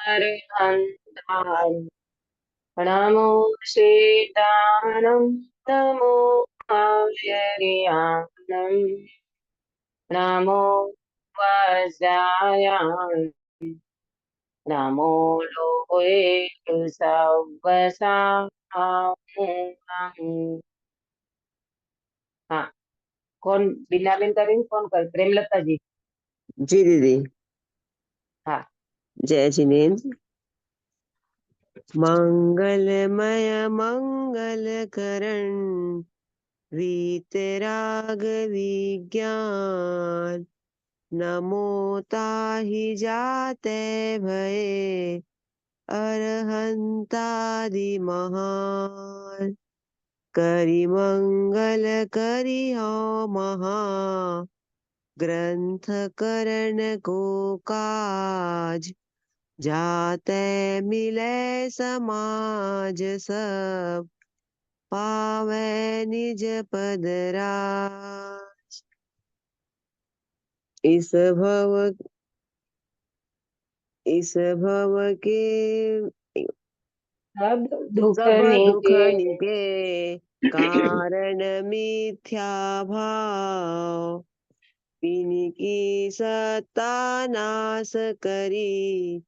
अरिहन्तान् नमो सीतानं नमो अव्ययानं नमो वज्रायान् नमो लोहे सव्वसाम्। हाँ, कौन बिना बिन करेंगे? कौन कर? प्रेमलता जी। जी दीदी। हाँ। जय जिनेन्द्र। मंगलमय मंगल करण वीतराग विज्ञान नमो ताहि जाते भये अरहंतादि महान करि मंगल करि हो महा ग्रंथ करण को काज जाते मिले समाज सब पावे निज पद राज। इस भव के सब दुख सब दुख निके निके कारण मिथ्या भाव इनकी सत्ता नाश करी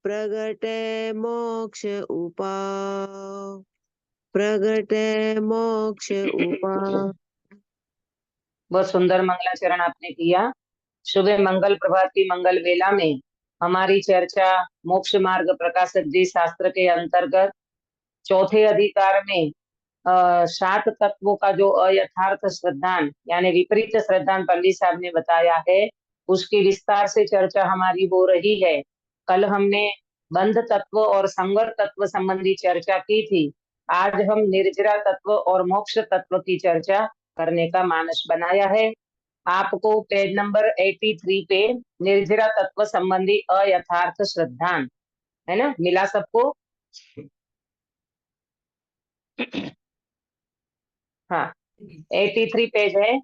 प्रगटे मोक्ष उपाय प्रगटे मोक्ष उपाय। बहुत सुंदर मंगलाचरण आपने किया। सुबह मंगल प्रभात की मंगल वेला में हमारी चर्चा मोक्ष मार्ग प्रकाशक जी शास्त्र के अंतर्गत चौथे अधिकार में 7 तत्वों का जो अयथार्थ श्रद्धान यानी विपरीत श्रद्धान पंडित साहब ने बताया है, उसकी विस्तार से चर्चा हमारी हो रही है। कल हमने बंध तत्व और संवर तत्व संबंधी चर्चा की थी। आज हम निर्जरा तत्व और मोक्ष तत्व की चर्चा करने का मानस बनाया है। आपको पेज नंबर 83 पे निर्जरा तत्व संबंधी अयथार्थ श्रद्धान है ना, मिला सबको? हाँ, 83 पेज है,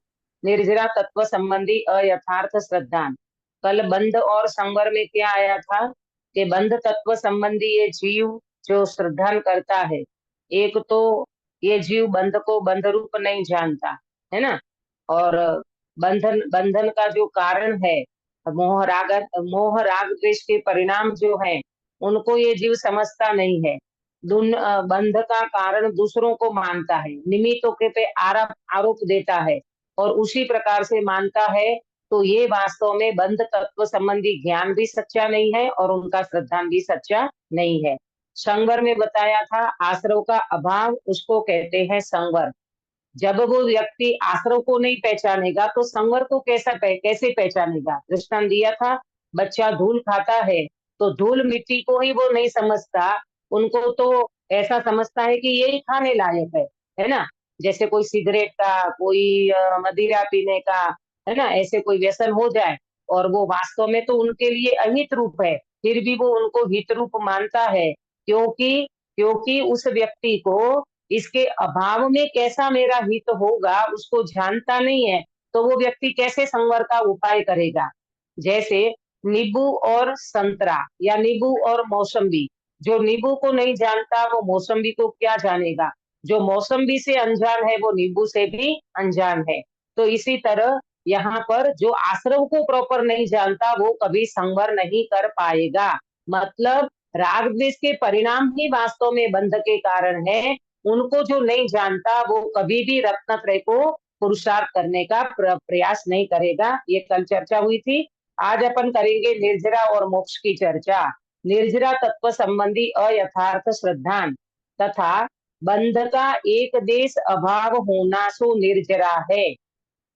निर्जरा तत्व संबंधी अयथार्थ श्रद्धान। कल बंध और संवर में क्या आया था कि बंध तत्व संबंधी ये जीव जो श्रद्धान करता है, एक तो ये जीव बंध को बंध रूप नहीं जानता है ना, और बंधन बंधन का जो कारण है मोह राग द्वेष के परिणाम जो है उनको ये जीव समझता नहीं है। बंध का कारण दूसरों को मानता है, निमित्तों के पे आरोप देता है और उसी प्रकार से मानता है। तो ये वास्तव में बंध तत्व संबंधी ज्ञान भी सच्चा नहीं है और उनका श्रद्धान भी सच्चा नहीं है। संवर में बताया था आश्रव का अभाव उसको कहते हैं संवर। जब वो व्यक्ति आश्रव को नहीं पहचानेगा तो संवर को कैसे पहचानेगा? दृष्टांत दिया था, बच्चा धूल खाता है तो धूल मिट्टी को ही वो नहीं समझता, उनको तो ऐसा समझता है कि यही खाने लायक है ना। जैसे कोई सिगरेट का, कोई मदिरा पीने का, है ना, ऐसे कोई व्यसन हो जाए और वो वास्तव में तो उनके लिए अहित रूप है, फिर भी वो उनको हित रूप मानता है। क्योंकि क्योंकि उस व्यक्ति को इसके अभाव में कैसा मेरा हित होगा उसको जानता नहीं है, तो वो व्यक्ति कैसे संवर का उपाय करेगा? जैसे नींबू और संतरा या नींबू और मौसम्बी, जो नींबू को नहीं जानता वो मौसम्बी को क्या जानेगा? जो मौसम्बी से अनजान है वो नींबू से भी अनजान है। तो इसी तरह यहाँ पर जो आश्रव को प्रॉपर नहीं जानता वो कभी संवर नहीं कर पाएगा। मतलब राग द्वेष के परिणाम ही वास्तव में बंध के कारण है। उनको जो नहीं जानता वो कभी भी रत्नत्रय को पुरुषार्थ करने का प्रयास नहीं करेगा। ये कल चर्चा हुई थी। आज अपन करेंगे निर्जरा और मोक्ष की चर्चा। निर्जरा तत्व संबंधी अयथार्थ श्रद्धान तथा बंध का एक देश अभाव होना सो निर्जरा है।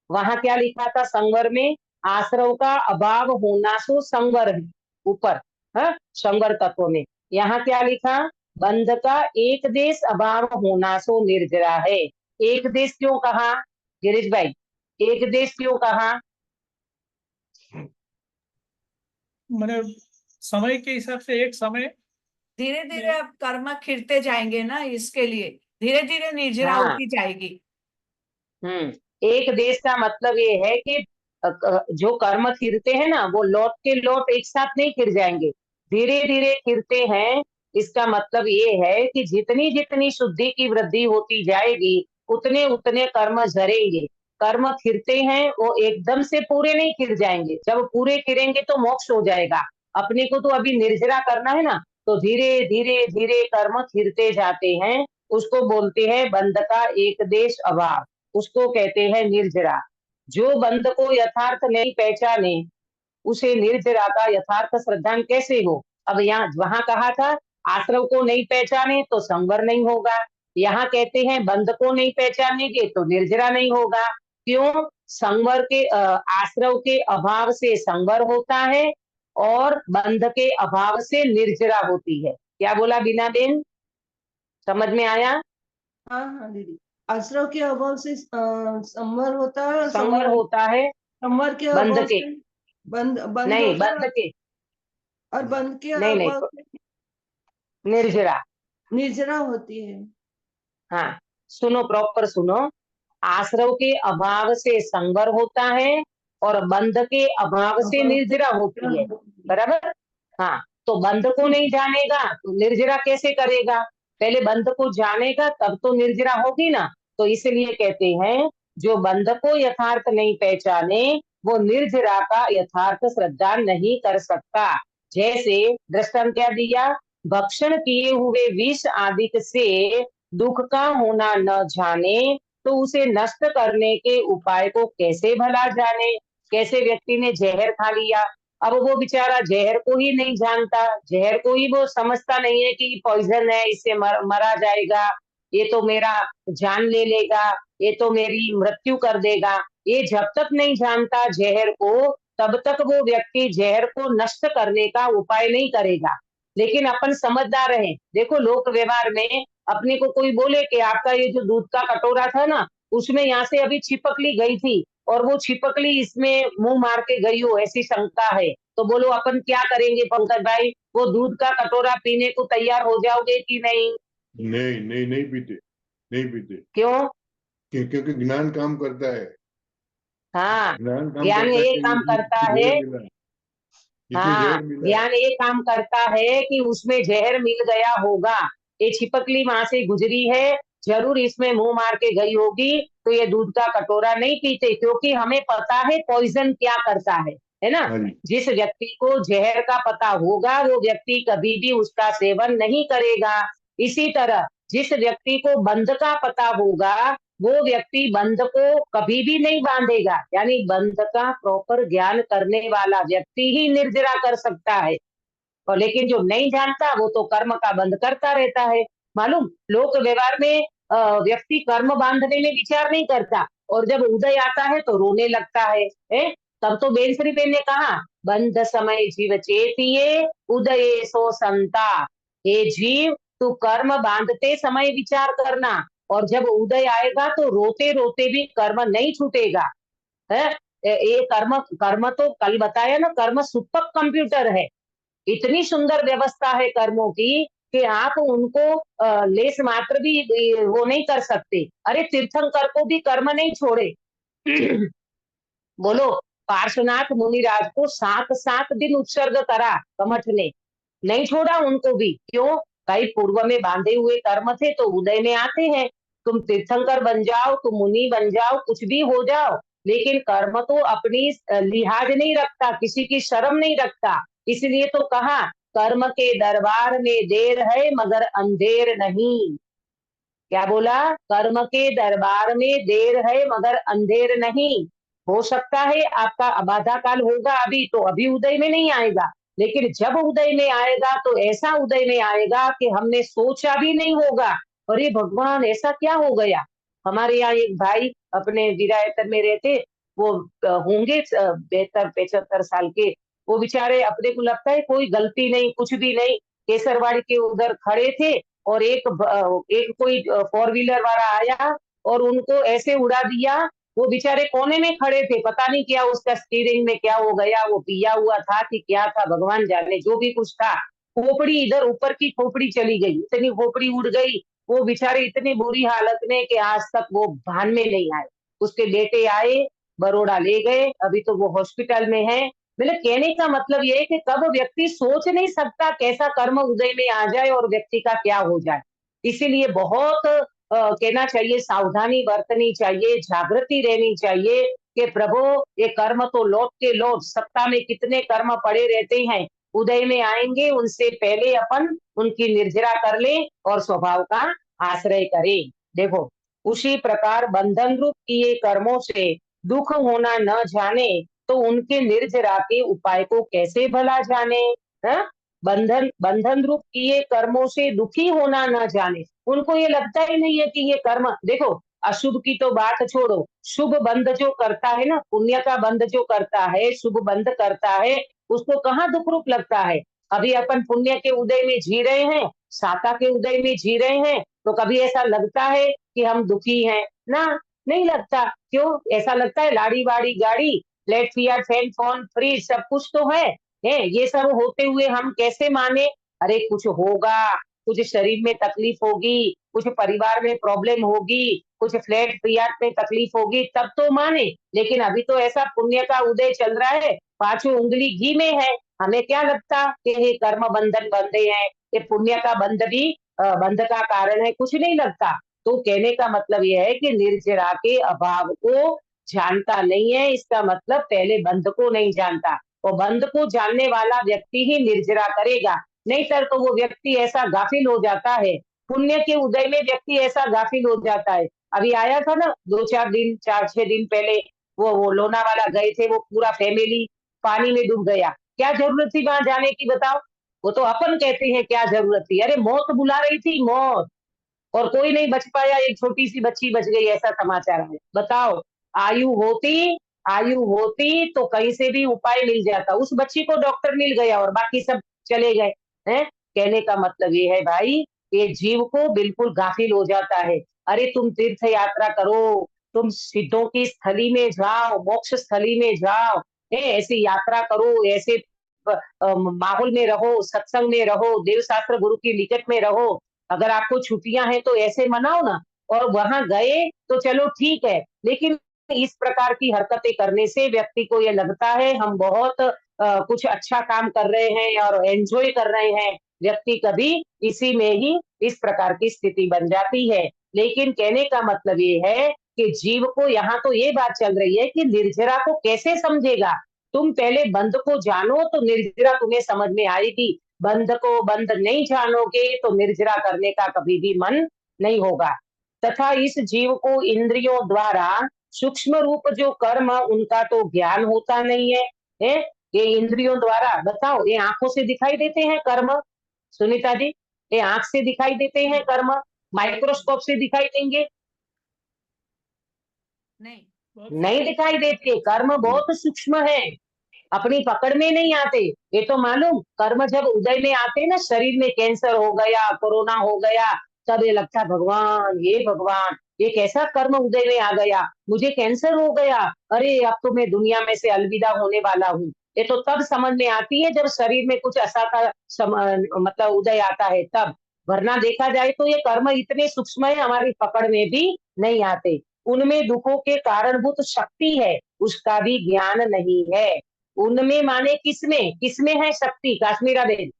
वहां क्या लिखा था संवर में? आश्रव का अभाव होना सो संवर है ऊपर, है संवर तत्व में। यहाँ क्या लिखा? बंध का एक देश अभाव होना सो निर्जरा है। एक देश क्यों कहा गिरीश भाई? एक देश क्यों कहा? मैंने समय के हिसाब से एक समय धीरे धीरे अब कर्म खिरते जाएंगे ना, इसके लिए धीरे धीरे निर्जरा हाँ। होती जाएगी। एक देश का मतलब ये है कि जो कर्म फिरते हैं ना वो लौट के लौट एक साथ नहीं फिर जाएंगे। धीरे धीरे खिलते हैं, इसका मतलब ये है कि जितनी जितनी शुद्धि की वृद्धि होती जाएगी उतने उतने कर्म झरेंगे। कर्म खिलते हैं, वो एकदम से पूरे नहीं खिल जाएंगे। जब पूरे खिलेंगे तो मोक्ष हो जाएगा। अपने को तो अभी निर्जरा करना है ना, तो धीरे धीरे धीरे कर्म खिलते जाते हैं। उसको बोलते हैं बंध का एक देश अभाव, उसको कहते हैं निर्जरा। जो बंध को यथार्थ नहीं पहचाने उसे निर्जरा का यथार्थ श्रद्धान कैसे हो। अब यहाँ वहां कहा था आश्रव को नहीं पहचाने तो संवर नहीं होगा, यहाँ कहते हैं बंध को नहीं पहचानेंगे तो निर्जरा नहीं होगा। क्यों? संवर के आश्रव के अभाव से संवर होता है और बंध के अभाव से निर्जरा होती है। क्या बोला बीना बेन, समझ में आया? हाँ हाँ दीदी, आश्रव के अभाव से संवर होता है और संवर होता है संवर के बंध अभाव के, से बंद बंद नहीं होता बंध है के, और बंद के नहीं नहीं, अभाव से निर्जरा। निर्जरा होती है। हाँ सुनो, प्रॉपर सुनो। आश्रव के अभाव से संवर होता है और बंध के अभाव से निर्जरा होती है, बराबर। हाँ, तो बंध को नहीं जानेगा तो निर्जरा कैसे करेगा? पहले बंध को जानेगा तब तो निर्जरा होगी ना। तो इसलिए कहते हैं जो बंध को यथार्थ नहीं पहचाने वो निर्जरा का यथार्थ श्रद्धा नहीं कर सकता। जैसे दृष्टांत क्या दिया, भक्षण किए हुए विष आदि से दुख का होना न जाने तो उसे नष्ट करने के उपाय को कैसे भला जाने। कैसे व्यक्ति ने जहर खा लिया, अब वो बेचारा जहर को ही नहीं जानता, जहर को ही वो समझता नहीं है कि पॉइजन है, इससे मरा जाएगा, ये तो मेरा जान ले लेगा, ये तो मेरी मृत्यु कर देगा। ये जब तक नहीं जानता जहर को तब तक वो व्यक्ति जहर को नष्ट करने का उपाय नहीं करेगा। लेकिन अपन समझदार हैं, देखो लोक व्यवहार में अपने को कोई बोले कि आपका ये जो दूध का कटोरा था ना उसमें यहाँ से अभी छिपकली गई थी और वो छिपकली इसमें मुंह मार के गई हो ऐसी शंका है, तो बोलो अपन क्या करेंगे पंकज भाई? वो दूध का कटोरा पीने को तैयार हो जाओगे कि नहीं? नहीं नहीं नहीं पीते, नहीं पीते। क्यों? क्योंकि ज्ञान काम करता है। हाँ, ज्ञान काम ज्ञान करता है ये कि काम करता है। इसमें हाँ, जहर मिला है। ज्ञान ये काम करता है कि उसमें जहर मिल गया होगा, ये छिपकली वहां से गुजरी है, जरूर इसमें मुंह मार के गई होगी, तो ये दूध का कटोरा नहीं पीते, क्योंकि हमें पता है पॉइजन क्या करता है ना। हाँ जी, जिस व्यक्ति को जहर का पता होगा वो व्यक्ति कभी भी उसका सेवन नहीं करेगा। इसी तरह जिस व्यक्ति को बंध का पता होगा वो व्यक्ति बंध को कभी भी नहीं बांधेगा, यानी बंध का प्रॉपर ज्ञान करने वाला व्यक्ति ही निर्जरा कर सकता है। और लेकिन जो नहीं जानता वो तो कर्म का बंध करता रहता है। मालूम, लोक व्यवहार में व्यक्ति कर्म बांधने में विचार नहीं करता और जब उदय आता है तो रोने लगता है? तब तो बेनसरी बेन ने कहा बंध समय जीव चेतिये उदये सो संता। हे जीव, तू कर्म बांधते समय विचार करना और जब उदय आएगा तो रोते रोते भी कर्म नहीं छूटेगा है। ये कर्म कर्म तो कल बताया ना, कर्म सुपर कंप्यूटर है, इतनी सुंदर व्यवस्था है कर्मों की कि आप उनको लेस मात्र भी वो नहीं कर सकते। अरे तीर्थंकर को भी कर्म नहीं छोड़े बोलो, पार्श्वनाथ मुनिराज को 7 दिन उत्सर्ग करा कमठ ने, नहीं छोड़ा उनको भी। क्यों? भाई पूर्व में बांधे हुए कर्म थे तो उदय में आते हैं। तुम तीर्थंकर बन जाओ, तुम मुनि बन जाओ, कुछ भी हो जाओ, लेकिन कर्म तो अपनी लिहाज नहीं रखता, किसी की शर्म नहीं रखता। इसलिए तो कहा कर्म के दरबार में देर है मगर अंधेर नहीं। क्या बोला? कर्म के दरबार में देर है मगर अंधेर नहीं। हो सकता है आपका अबाधा काल होगा अभी, तो अभी उदय में नहीं आएगा, लेकिन जब उदय में आएगा तो ऐसा उदय में आएगा कि हमने सोचा भी नहीं होगा। अरे भगवान, ऐसा क्या हो गया? हमारे यहाँ एक भाई अपने विरायतर में रहते, वो होंगे 72-75 साल के, वो बेचारे अपने को लगता है कोई गलती नहीं, कुछ भी नहीं, केसरवाड़ी के उधर खड़े थे और एक कोई 4 व्हीलर वाला आया और उनको ऐसे उड़ा दिया। वो बेचारे कोने में खड़े थे, पता नहीं क्या उसका स्टीयरिंग में क्या हो गया, वो पिया हुआ था कि क्या था भगवान जाने, जो भी कुछ था। खोपड़ी इधर ऊपर की खोपड़ी चली गई, इतनी खोपड़ी उड़ गई, वो बेचारे इतनी बुरी हालत में कि आज तक वो भान में नहीं आए। उसके बेटे आए, बरोड़ा ले गए, अभी तो वो हॉस्पिटल में है। मतलब कहने का मतलब ये है कि कब व्यक्ति सोच नहीं सकता कैसा कर्म उदय में आ जाए और व्यक्ति का क्या हो जाए। इसीलिए बहुत कहना चाहिए, सावधानी बरतनी चाहिए, जागृति रहनी चाहिए कि प्रभु ये कर्म तो लौट के लौट, सत्ता में कितने कर्म पड़े रहते हैं, उदय में आएंगे, उनसे पहले अपन उनकी निर्जरा कर ले और स्वभाव का आश्रय करें। देखो, उसी प्रकार बंधन रूप किए कर्मों से दुख होना न जाने तो उनके निर्जरा के उपाय को कैसे भला जाने। हाँ? बंधन बंधन रूप किए कर्मों से दुखी होना न जाने, उनको ये लगता ही नहीं है कि ये कर्म, देखो अशुभ की तो बात छोड़ो, शुभ बंध जो करता है ना, पुण्य का बंध जो करता है, शुभ बंध करता है, उसको कहाँ दुख रूप लगता है। अभी अपन पुण्य के उदय में जी रहे हैं, शाखा के उदय में जी रहे हैं, तो कभी ऐसा लगता है कि हम दुखी हैं ना? नहीं लगता। क्यों ऐसा लगता है? लाड़ी वाड़ी गाड़ी, flat Fiat fan phone fridge सब कुछ तो है, ये सब होते हुए हम कैसे माने? अरे कुछ होगा, कुछ शरीर में तकलीफ होगी, कुछ परिवार में प्रॉब्लम होगी, कुछ फ्लैट फियाट में तकलीफ होगी, तब तो माने। लेकिन अभी तो ऐसा पुण्य का उदय चल रहा है, पांचों उंगली घी में है, हमें क्या लगता कि ये कर्म बंधन बंधे हैं, ये पुण्य का बंध भी बंध का कारण है, कुछ नहीं लगता। तो कहने का मतलब यह है कि निर्जरा के अभाव को जानता नहीं है, इसका मतलब पहले बंध को नहीं जानता, और बंध को जानने वाला व्यक्ति ही निर्जरा करेगा, नहीं सर तो वो व्यक्ति ऐसा गाफिल हो जाता है, पुण्य के उदय में व्यक्ति ऐसा गाफिल हो जाता है। अभी आया था ना 2-4 दिन 4-6 दिन पहले, वो लोनावाला गए थे, वो पूरा फैमिली पानी में डूब गया। क्या जरूरत थी वहां जाने की बताओ? वो तो अपन कहते हैं क्या जरूरत थी, अरे मौत बुला रही थी, मौत, और कोई नहीं बच पाया, एक छोटी सी बच्ची बच गई, ऐसा समाचार है। बताओ, आयु होती आयु होती तो कहीं से भी उपाय मिल जाता, उस बच्ची को डॉक्टर मिल गया और बाकी सब चले गए हैं। कहने का मतलब ये है भाई, ये जीव को बिल्कुल गाफिल हो जाता है। अरे तुम तीर्थ यात्रा करो, तुम सिद्धों की स्थली में जाओ, मोक्ष स्थली में जाओ, ऐसी यात्रा करो, ऐसे माहौल में रहो, सत्संग में रहो, देव शास्त्र गुरु की निकट में रहो। अगर आपको छुट्टियां हैं तो ऐसे मनाओ ना, और वहां गए तो चलो ठीक है, लेकिन इस प्रकार की हरकतें करने से व्यक्ति को ये लगता है हम बहुत कुछ अच्छा काम कर रहे हैं और एंजॉय कर रहे हैं, व्यक्ति कभी इसी में ही इस प्रकार की स्थिति बन जाती है। लेकिन कहने का मतलब ये है कि जीव को यहाँ तो ये बात चल रही है कि निर्जरा को कैसे समझेगा। तुम पहले बंध को जानो तो निर्जरा तुम्हें समझ में आएगी, बंध को बंध नहीं जानोगे तो निर्जरा करने का कभी भी मन नहीं होगा। तथा इस जीव को इंद्रियों द्वारा सूक्ष्म रूप जो कर्म उनका तो ज्ञान होता नहीं है, है? ये इंद्रियों द्वारा, बताओ, ये आंखों से दिखाई देते हैं कर्म, सुनीता जी, ये आंख से दिखाई देते हैं कर्म, माइक्रोस्कोप से दिखाई देंगे? नहीं, नहीं दिखाई देते, कर्म बहुत सूक्ष्म है, अपनी पकड़ में नहीं आते। ये तो मालूम, कर्म जब उदय में आते ना, शरीर में कैंसर हो गया, कोरोना हो गया, तब ये लगता भगवान, ये भगवान ये कैसा कर्म उदय में आ गया, मुझे कैंसर हो गया, अरे अब तो मैं दुनिया में से अलविदा होने वाला हूँ। ये तो तब समझ में आती है जब शरीर में कुछ ऐसा का मतलब उदय आता है तब, वरना देखा जाए तो ये कर्म इतने सूक्ष्म है, हमारी पकड़ में भी नहीं आते। उनमें दुखों के कारणभूत शक्ति है, उसका भी ज्ञान नहीं है। उनमें माने किसमें, किसमें है शक्ति, काश्मीरा बेन,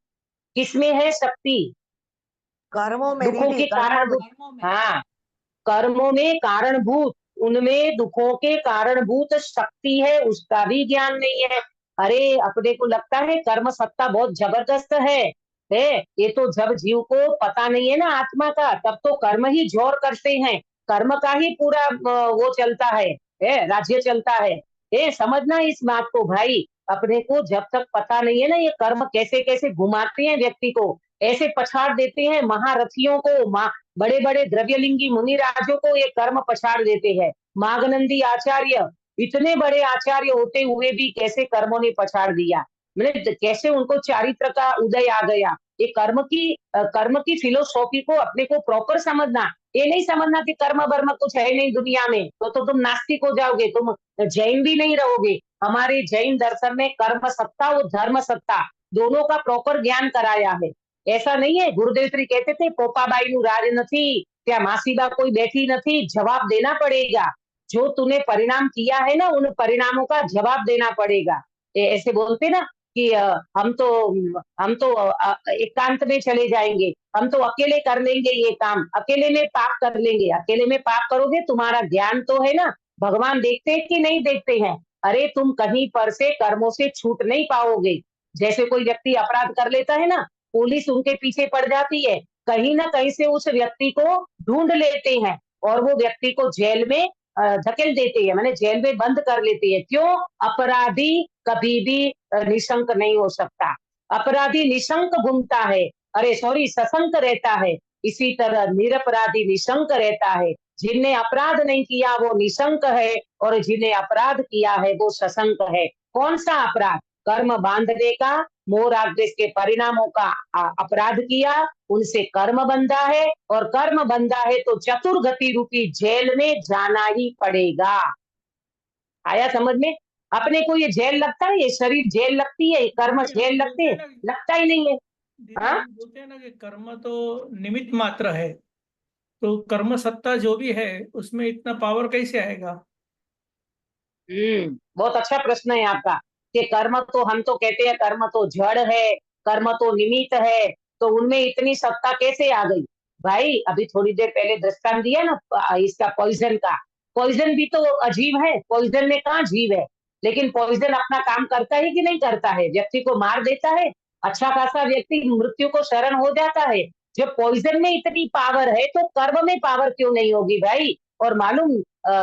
किसमें है शक्ति? कर्मों में दुखों दीदी, के कारणभूत, कर्मों में। हाँ, कर्मों में कारणभूत, उनमें दुखों के कारणभूत शक्ति है, उसका भी ज्ञान नहीं है। अरे अपने को लगता है कर्म सत्ता बहुत जबरदस्त है, ये तो जब जीव को पता नहीं है ना आत्मा का, तब तो कर्म ही जोर करते हैं, कर्म का ही पूरा वो चलता है, राज्य चलता है। समझना इस बात को भाई, अपने को जब तक पता नहीं है ना ये कर्म कैसे कैसे घुमाते हैं व्यक्ति को, ऐसे पछाड़ देते हैं महारथियों को, बड़े बड़े द्रव्यलिंगी मुनि राजों को ये कर्म पछाड़ देते हैं। मागनंदी आचार्य, इतने बड़े आचार्य होते हुए भी कैसे कर्मों ने पछाड़ दिया, मतलब कैसे उनको चारित्र का उदय आ गया। ये कर्म की फिलोसॉफी को अपने को प्रॉपर समझना, ये नहीं समझना कि कर्म वर्म कुछ है नहीं दुनिया में, तो तुम नास्तिक हो जाओगे, तुम जैन भी नहीं रहोगे। हमारे जैन दर्शन में कर्म सत्ता और धर्म सत्ता दोनों का प्रॉपर ज्ञान कराया है। ऐसा नहीं है, गुरुदेव श्री कहते थे पोपाबाई नु राज નથી, ત્યાં માસીબા कोई बैठी નથી, जवाब देना पड़ेगा, जो तूने परिणाम किया है ना उन परिणामों का जवाब देना पड़ेगा। ऐसे बोलते ना कि हम तो एकांत में चले जाएंगे, हम तो अकेले कर लेंगे ये काम, अकेले में पाप कर लेंगे। अकेले में पाप करोगे, तुम्हारा ज्ञान तो है ना, भगवान देखते हैं कि नहीं देखते हैं? अरे तुम कहीं पर से कर्मों से छूट नहीं पाओगे। जैसे कोई व्यक्ति अपराध कर लेता है ना, पुलिस उनके पीछे पड़ जाती है, कहीं ना कहीं से उस व्यक्ति को ढूंढ लेते हैं और वो व्यक्ति को जेल में धकेल देते हैं, माने जेल में बंद कर लेते हैं। क्यों? अपराधी कभी भी निशंक नहीं हो सकता। अपराधी निशंक घूमता है, अरे सॉरी सशंक रहता है। इसी तरह निरपराधी निशंक रहता है। जिनने अपराध नहीं किया वो निशंक है और जिन्हें अपराध किया है वो सशंक है। कौन सा अपराध? कर्म बांधने का, मोह राग द्वेष के परिणामों का अपराध किया, उनसे कर्म बंधा है और कर्म बंधा है तो चतुर्गति रूपी जेल में जाना ही पड़ेगा। आया समझ में? अपने को ये जेल लगता है, ये शरीर जेल लगती है, ये कर्म जेल लगते हैं? लगता ही नहीं है। दीदी हाँ? हम बोलते हैं ना कि कर्म तो निमित्त मात्र है, तो कर्म सत्ता जो भी है उसमें इतना पावर कैसे आएगा? बहुत अच्छा प्रश्न है आपका कि कर्म तो, हम तो कहते हैं कर्म तो जड़ है, कर्म तो निमित्त है, तो उनमें इतनी सत्ता कैसे आ गई? भाई अभी थोड़ी देर पहले दृष्टांत दिया ना इसका पॉइजन का, पॉइजन भी तो अजीब है, पॉइजन में कहाँ जीव है? लेकिन पॉइजन अपना काम करता है कि नहीं करता है? व्यक्ति को मार देता है, अच्छा खासा व्यक्ति मृत्यु को शरण हो जाता है। जब पॉइजन में इतनी पावर है तो कर्म में पावर क्यों नहीं होगी भाई? और मालूम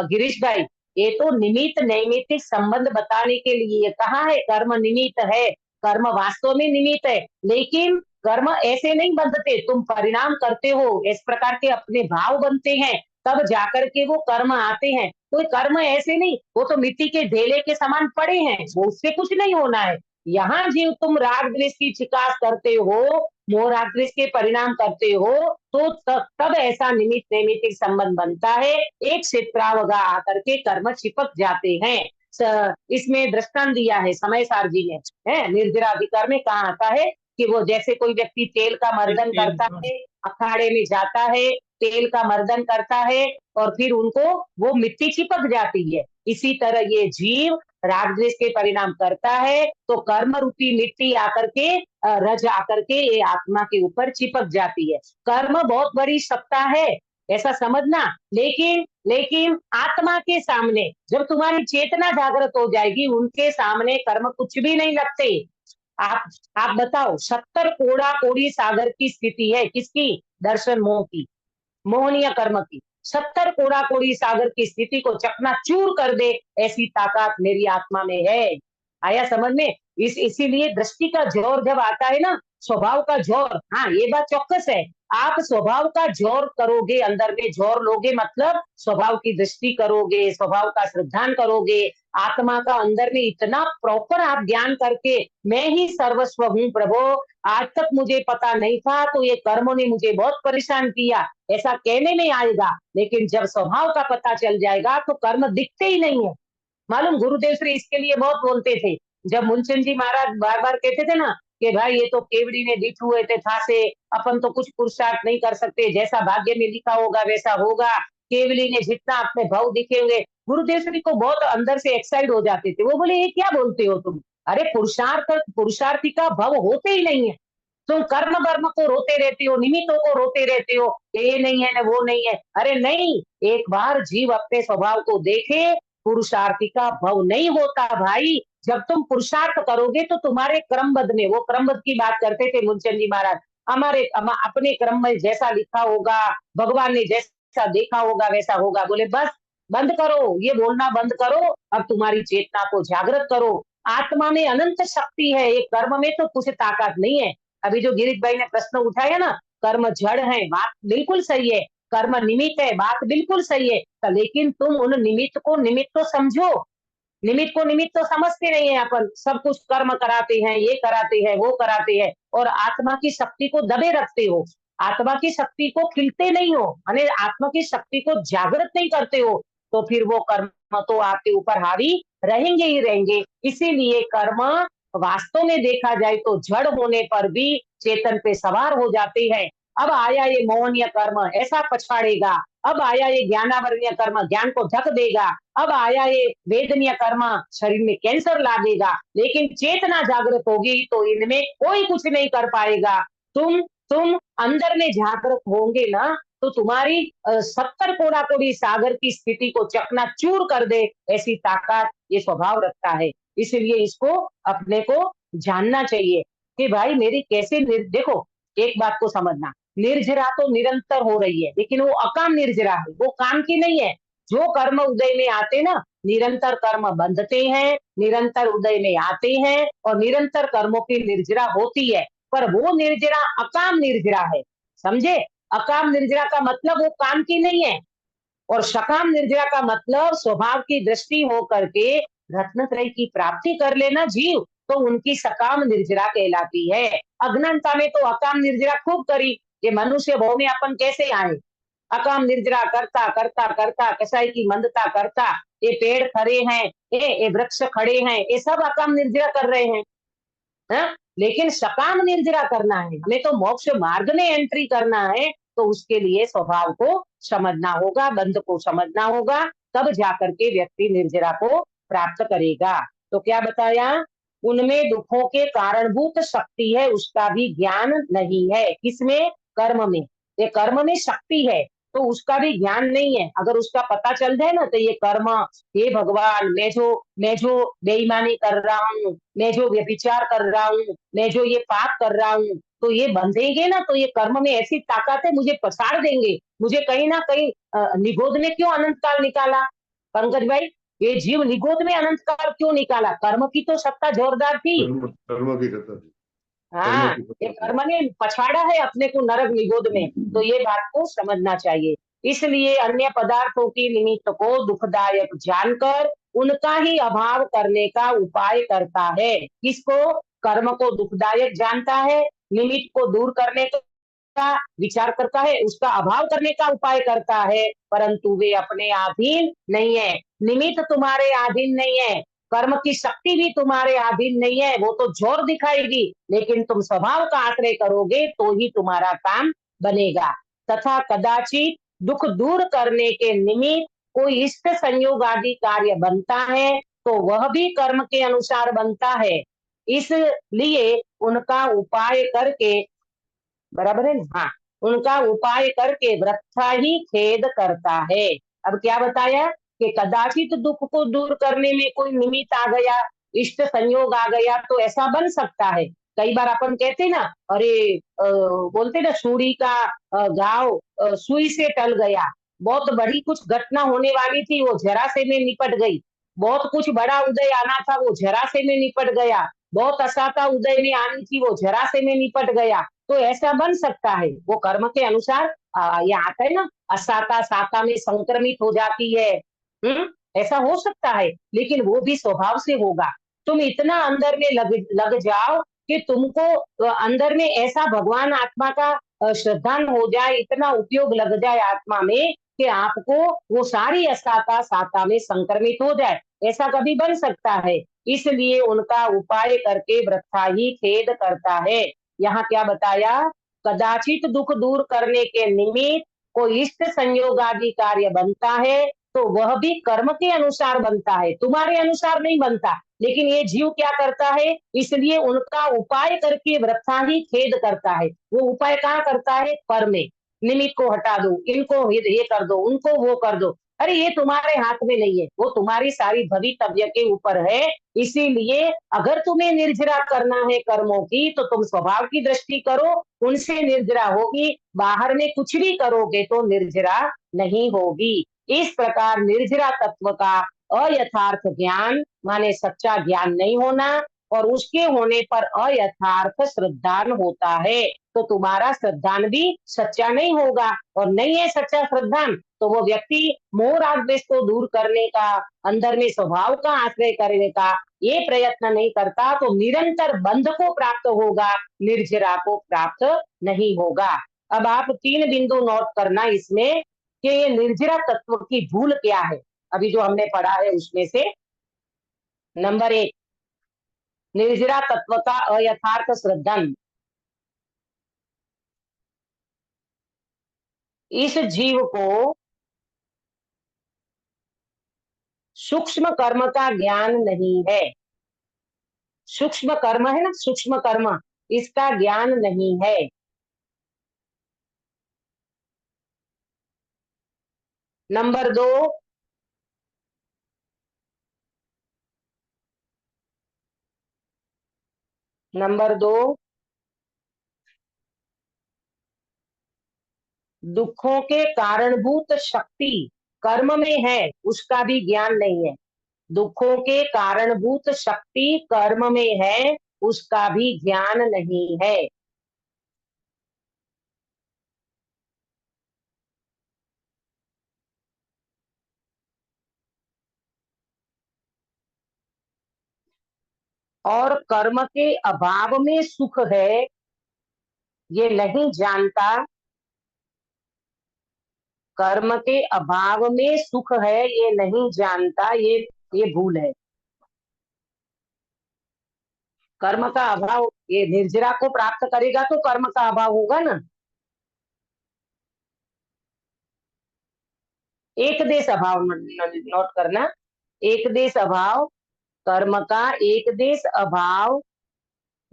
गिरीश भाई, ये तो निमित्त नैमित्तिक संबंध बताने के लिए कहा है कर्म निमित्त है। कर्म वास्तव में निमित्त है, लेकिन कर्म ऐसे नहीं बंधते। तुम परिणाम करते हो, इस प्रकार के अपने भाव बनते हैं, तब जाकर के वो कर्म आते हैं। कोई कर्म ऐसे नहीं, वो तो मिट्टी के ढेले के समान पड़े हैं, वो उससे कुछ नहीं होना है। यहाँ जीव तुम राग द्वेष की चिकास करते हो, मोह राग द्वेष के परिणाम करते हो, तो तब ऐसा निमित्त नैमित्तिक संबंध बनता है। एक क्षेत्रावगा आकर के कर्म चिपक जाते हैं। इसमें दृष्टांत दिया है समय सार जी ने, है निर्जरा अधिकार में कहा आता है कि वो जैसे कोई व्यक्ति तेल का मर्दन करता है, अखाड़े में जाता है, तेल का मर्दन करता है और फिर उनको वो मिट्टी चिपक जाती है। इसी तरह ये जीव राग द्वेष के परिणाम करता है तो कर्म रूपी मिट्टी आकर के रज आकर के ये आत्मा के ऊपर चिपक जाती है। कर्म बहुत बड़ी सत्ता है, ऐसा समझना। लेकिन आत्मा के सामने जब तुम्हारी चेतना जागृत हो जाएगी, उनके सामने कर्म कुछ भी नहीं लगते। आप बताओ, 70 कोड़ा कोड़ी सागर की स्थिति है किसकी? दर्शन मोह की, मोहनीय कर्म की। 70 कोड़ा कोड़ी सागर की स्थिति को चकनाचूर कर दे ऐसी ताकत मेरी आत्मा में है। आया समझ में? इसीलिए दृष्टि का जोर जब आता है ना, स्वभाव का जोर, हाँ ये बात चौकस है। आप स्वभाव का जोर करोगे, अंदर में जोर लोगे, मतलब स्वभाव की दृष्टि करोगे, स्वभाव का श्रद्धान करोगे, आत्मा का अंदर में इतना प्रॉपर आप ज्ञान करके मैं ही सर्वस्व हूँ प्रभु, आज तक मुझे पता नहीं था तो ये कर्मों ने मुझे बहुत परेशान किया, ऐसा कहने में आएगा। लेकिन जब स्वभाव का पता चल जाएगा तो कर्म दिखते ही नहीं है। मालूम गुरुदेव श्री इसके लिए बहुत बोलते थे। जब मुंशन जी महाराज बार बार कहते थे ना कि भाई ये तो केवड़ी ने दिख हुए थे था से, अपन तो कुछ पुरुषार्थ नहीं कर सकते, जैसा भाग्य में लिखा होगा वैसा होगा, केवली ने जितना अपने भाव दिखे हुए, गुरुदेव श्री को बहुत अंदर से एक्साइट हो जाते थे। वो बोले ये क्या बोलते हो तुम? अरे पुरुषार्थी का भाव होते ही नहीं है, तुम कर्म वर्म को रोते रहते हो, निमित्तों को रोते रहते हो, ये नहीं है ना वो नहीं है। अरे नहीं, एक बार जीव अपने स्वभाव को देखे, पुरुषार्थी का भव नहीं होता भाई। जब तुम पुरुषार्थ करोगे तो तुम्हारे क्रमबद्ध में, वो क्रमबद्ध की बात करते थे मुंशन जी महाराज, अपने क्रम में जैसा लिखा होगा, भगवान ने जैसा देखा होगा वैसा होगा। बोले बस बंद करो, ये बोलना बंद करो, अब तुम्हारी चेतना को जागृत करो। आत्मा में अनंत शक्ति है, ये कर्म में तो कुछ ताकत नहीं है। अभी जो गिरीश भाई ने प्रश्न उठाया ना, कर्म जड़ है, बात बिल्कुल सही है, कर्म निमित्त है, बात बिल्कुल सही है, लेकिन तुम उन निमित्त को निमित्त तो समझो। निमित्त को निमित्त तो समझते नहीं है अपन, सब कुछ कर्म कराते हैं, ये कराते हैं, वो कराते हैं, और आत्मा की शक्ति को दबे रखते हो, आत्मा की शक्ति को खिलते नहीं हो, यानी आत्मा की शक्ति को जागृत नहीं करते हो, तो फिर वो कर्म तो आपके ऊपर हावी रहेंगे ही रहेंगे। इसीलिए कर्म वास्तव में देखा जाए तो जड़ होने पर भी चेतन पे सवार हो जाते हैं। अब आया ये मोहनीय कर्म, ऐसा पछाड़ेगा, अब आया ये ज्ञानावरणीय कर्म, ज्ञान को ढक देगा। अब आया ये वेदनीय कर्म, शरीर में कैंसर ला देगा। लेकिन चेतना जागृत होगी तो इनमें कोई कुछ नहीं कर पाएगा। तुम अंदर में जागृत होंगे ना, तो तुम्हारी 70 कोड़ा कोड़ी सागर की स्थिति को चकनाचूर कर दे, ऐसी ताकत ये स्वभाव रखता है। इसलिए इसको अपने को जानना चाहिए कि भाई मेरी कैसे देखो, एक बात को समझना, निर्जरा तो निरंतर हो रही है, लेकिन वो अकाम निर्जरा है, वो काम की नहीं है। जो कर्म उदय में आते ना, निरंतर कर्म बंधते हैं, निरंतर उदय में आते हैं और निरंतर कर्मों की निर्जरा होती है। पर वो निर्जरा अकाम निर्जरा है, समझे? अकाम निर्जरा का मतलब वो काम की नहीं है, और सकाम निर्जरा का मतलब स्वभाव की दृष्टि हो करके रत्नत्रय की प्राप्ति कर लेना जीव, तो उनकी सकाम निर्जरा कहलाती है। अज्ञानता में तो अकाम निर्जरा खूब करी, ये मनुष्य भाव में अपन कैसे आए? अकाम निर्जरा करता करता करता, कसाई की मंदता करता, ये पेड़ खड़े हैं, ये वृक्ष खड़े हैं, ये सब अकाम निर्जरा कर रहे हैं। लेकिन सकाम निर्जरा करना है, हमें तो मोक्ष मार्ग में एंट्री करना है, तो उसके लिए स्वभाव को समझना होगा, बंध को समझना होगा, तब जाकर के व्यक्ति निर्जरा को प्राप्त करेगा। तो क्या बताया? उनमें दुखों के कारणभूत शक्ति है, उसका भी ज्ञान नहीं है। किसमें? कर्म में। ये कर्म में शक्ति है, तो उसका भी ज्ञान नहीं है। अगर उसका पता चल जाए ना, तो ये कर्म, हे भगवान, मैं जो बेईमानी कर रहा हूँ, मैं जो व्यभिचार कर रहा हूँ, मैं जो ये पाप कर रहा हूँ, तो ये बंधेंगे ना, तो ये कर्म में ऐसी ताकत है, मुझे पछाड़ देंगे, मुझे कहीं ना कहीं निगोद में क्यों अनंत काल निकाला पंकज भाई? ये जीव निगोद में अनंत काल क्यों निकाला? कर्म की तो सत्ता जोरदार थी। कर्म की सत्ता थी। हाँ, ये कर्म ने पछाड़ा है अपने को नरक निगोद में, तो ये बात को समझना चाहिए। इसलिए अन्य पदार्थों की निमित्त को दुखदायक जानकर उनका ही अभाव करने का उपाय करता है। किसको? कर्म को दुखदायक जानता है, निमित्त को दूर करने का विचार करता है, उसका अभाव करने का उपाय करता है, परंतु वे अपने अधीन नहीं है। निमित्त तुम्हारे अधीन नहीं है, कर्म की शक्ति भी तुम्हारे अधीन नहीं है, वो तो जोर दिखाएगी, लेकिन तुम स्वभाव का आश्रय करोगे तो ही तुम्हारा काम बनेगा। तथा कदाचित दुख दूर करने के निमित्त कोई इष्ट संयोग आदि कार्य बनता है, तो वह भी कर्म के अनुसार बनता है। इसलिए उनका उपाय करके, बराबर है ना? हाँ, उनका उपाय करके वृथा ही खेद करता है। अब क्या बताया कि कदाचित दुख को दूर करने में कोई निमित्त आ गया, इष्ट संयोग आ गया, तो ऐसा बन सकता है। कई बार अपन कहते ना, अरे बोलते ना, सूरी का घाव सुई से टल गया। बहुत बड़ी कुछ घटना होने वाली थी, वो जरा से में निपट गई। बहुत कुछ बड़ा उदय आना था, वो जरा से में निपट गया। बहुत असाता उदय में आनी थी, वो जरा से में निपट गया। तो ऐसा बन सकता है, वो कर्म के अनुसार ये आता है ना, असाता साता में संक्रमित हो जाती है। ऐसा हो सकता है, लेकिन वो भी स्वभाव से होगा। तुम इतना अंदर में लग जाओ कि तुमको अंदर में ऐसा भगवान आत्मा का श्रद्धान हो जाए, इतना उपयोग लग जाए आत्मा में कि आपको वो सारी असाता साता में संक्रमित हो जाए। ऐसा कभी बन सकता है। इसलिए उनका उपाय करके वृथा ही खेद करता है। यहाँ क्या बताया? कदाचित दुख दूर करने के निमित्त कोई इष्ट संयोग आदि कार्य बनता है, तो वह भी कर्म के अनुसार बनता है, तुम्हारे अनुसार नहीं बनता। लेकिन ये जीव क्या करता है? इसलिए उनका उपाय करके वृथा ही खेद करता है। वो उपाय कहाँ करता है? कर्म में। निमित्त को हटा दो, इनको ये कर दो, उनको वो कर दो। अरे ये तुम्हारे हाथ में नहीं है, वो तुम्हारी सारी भवितव्य के ऊपर है। इसीलिए अगर तुम्हें निर्जरा करना है कर्मों की, तो तुम स्वभाव की दृष्टि करो, उनसे निर्जरा होगी। बाहर में कुछ भी करोगे तो निर्जरा नहीं होगी। इस प्रकार निर्जरा तत्व का अयथार्थ ज्ञान माने सच्चा ज्ञान नहीं होना, और उसके होने पर अयथार्थ श्रद्धान होता है। तो तुम्हारा श्रद्धान भी सच्चा नहीं होगा, और नहीं है सच्चा श्रद्धान, तो वो व्यक्ति मोह राग द्वेष को दूर करने का, अंदर में स्वभाव का आश्रय करने का ये प्रयत्न नहीं करता, तो निरंतर बंध को प्राप्त होगा, निर्जरा को प्राप्त नहीं होगा। अब आप 3 बिंदु नोट करना इसमें कि ये निर्जरा तत्व की भूल क्या है, अभी जो हमने पढ़ा है उसमें से। नंबर 1, निर्जरा तत्व का अयथार्थ श्रद्धन। इस जीव को सूक्ष्म कर्म का ज्ञान नहीं है। सूक्ष्म कर्म है ना, सूक्ष्म कर्म, इसका ज्ञान नहीं है। नंबर 2, नंबर 2, दुखों के कारणभूत शक्ति कर्म में है, उसका भी ज्ञान नहीं है। दुखों के कारणभूत शक्ति कर्म में है, उसका भी ज्ञान नहीं है। और कर्म के अभाव में सुख है, ये नहीं जानता। कर्म के अभाव में सुख है, ये नहीं जानता, ये भूल है। कर्म का अभाव, ये निर्जरा को प्राप्त करेगा तो कर्म का अभाव होगा ना। एक देश अभाव नोट करना, एक देश अभाव, कर्म का एक देश अभाव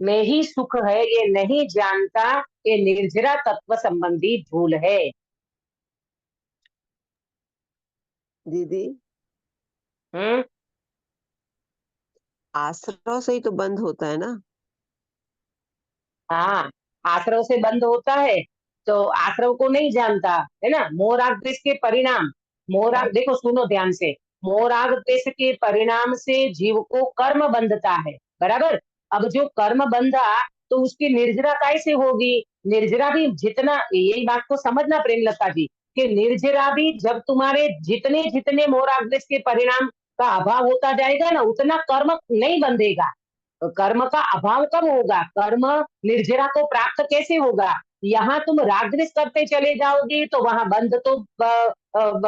में ही सुख है, ये नहीं जानता, ये निर्जरा तत्व संबंधी भूल है। दीदी, हम्म, आश्रव से ही तो बंद होता है ना। हाँ, आश्रव से बंद होता है, तो आश्रव को नहीं जानता है ना। मोहराग द्वेष के परिणाम, मोहराग, देखो सुनो ध्यान से, मोहराग द्वेष के परिणाम से जीव को कर्म बंधता है, बराबर। अब जो कर्म बंधा तो उसकी निर्जरा कैसे होगी? निर्जरा भी जितना, यही बात को समझना प्रेमलता जी, कि निर्जरा भी जब तुम्हारे जितने जितने मोहराग द्वेष के परिणाम का अभाव होता जाएगा ना, उतना कर्म नहीं बंधेगा। तो कर्म का अभाव कब होगा? कर्म निर्जरा को प्राप्त कैसे होगा? यहाँ तुम रागद्वेष करते चले जाओगे तो वहां बंध तो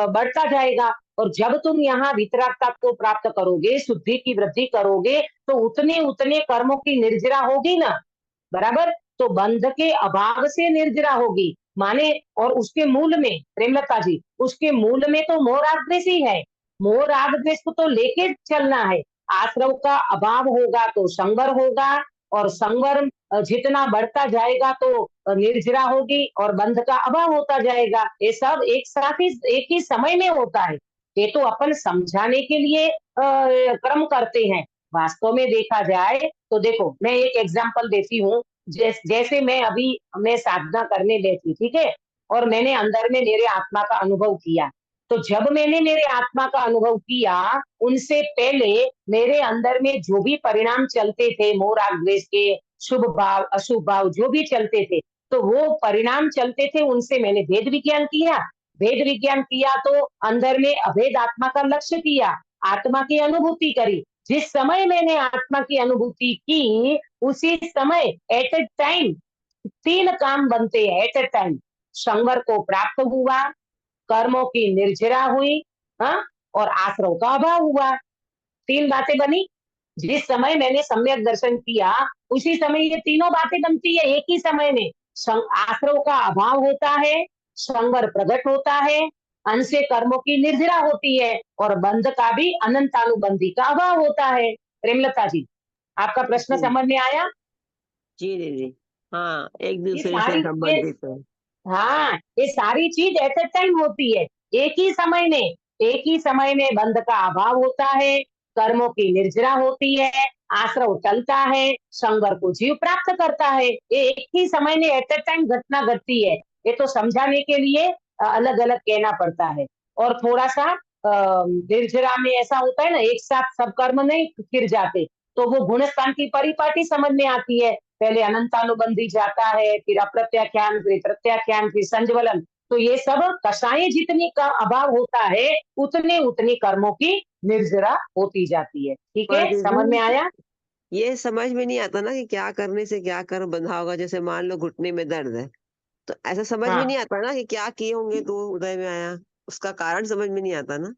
बढ़ता जाएगा, और जब तुम यहाँ वितरागता को प्राप्त करोगे, शुद्धि की वृद्धि करोगे, तो उतने उतने कर्मों की निर्जरा होगी ना, बराबर। तो बंध के अभाव से निर्जरा होगी माने, और उसके मूल में प्रेमलता जी, उसके मूल में तो मोह राग द्वेष ही है। मोह राग द्वेष को तो लेके चलना है। आश्रव का अभाव होगा तो संवर होगा, और संवर जितना बढ़ता जाएगा तो निर्जरा होगी, और बंध का अभाव होता जाएगा। ये सब एक साथ ही एक ही समय में होता है। ये तो अपन समझाने के लिए क्रम करते हैं। वास्तव में देखा जाए तो देखो, मैं एक एग्जांपल देती हूँ। जैसे मैं साधना करने बैठी, ठीक है, और मैंने अंदर में मेरे आत्मा का अनुभव किया। तो जब मैंने मेरे आत्मा का अनुभव किया, उनसे पहले मेरे अंदर में जो भी परिणाम चलते थे, मोह राग द्वेष के, शुभ भाव अशुभ भाव जो भी चलते थे, तो वो परिणाम चलते थे, उनसे मैंने भेद विज्ञान किया। भेद विज्ञान किया तो अंदर में अभेद आत्मा का लक्ष्य किया, आत्मा की अनुभूति करी। जिस समय मैंने आत्मा की अनुभूति की, उसी समय एट ए टाइम 3 काम बनते हैं एट ए टाइम। संवर को प्राप्त हुआ, कर्मों की निर्जरा हुई, हाँ, और आश्रव का अभाव हुआ। 3 बातें बनी। जिस समय मैंने सम्यक दर्शन किया, उसी समय ये तीनों बातें बनती है एक ही समय में। आश्रव का अभाव होता है, संवर प्रकट होता है, अंश से कर्मों की निर्जरा होती है, और बंध का भी अनंतानुबंधी का अभाव होता है। प्रेमलता जी, आपका प्रश्न जी समझ में आया? जी दीदी, हाँ, एक ये दूसरे से सारी संबंधित है। हाँ, ये सारी चीज एट ए टाइम होती है, एक ही समय में। एक ही समय में बंध का अभाव होता है, कर्मों की निर्जरा होती है, आश्रव चलता है, संवर को जीव प्राप्त करता है। ये एक ही समय में एट ए टाइम घटना घटती है। ये तो समझाने के लिए अलग अलग कहना पड़ता है। और थोड़ा सा निर्जरा में ऐसा होता है ना, एक साथ सब कर्म नहीं फिर जाते, तो वो गुणस्थान की परिपाटी समझ में आती है। पहले अनंतानुबंधी जाता है, फिर अप्रत्याख्यान, फिर प्रत्याख्यान, फिर संज्वलन। तो ये सब कषाय जितनी का अभाव होता है, उतने उतने कर्मों की निर्जरा होती जाती है। ठीक पर है, समझ में दीदी, आया? ये समझ में नहीं आता ना कि क्या करने से क्या कर्म बंधा होगा। जैसे मान लो घुटने में दर्द है, तो ऐसा समझ में हाँ, नहीं आता ना कि क्या किए होंगे तो उदय में आया। उसका कारण समझ में नहीं आता ना।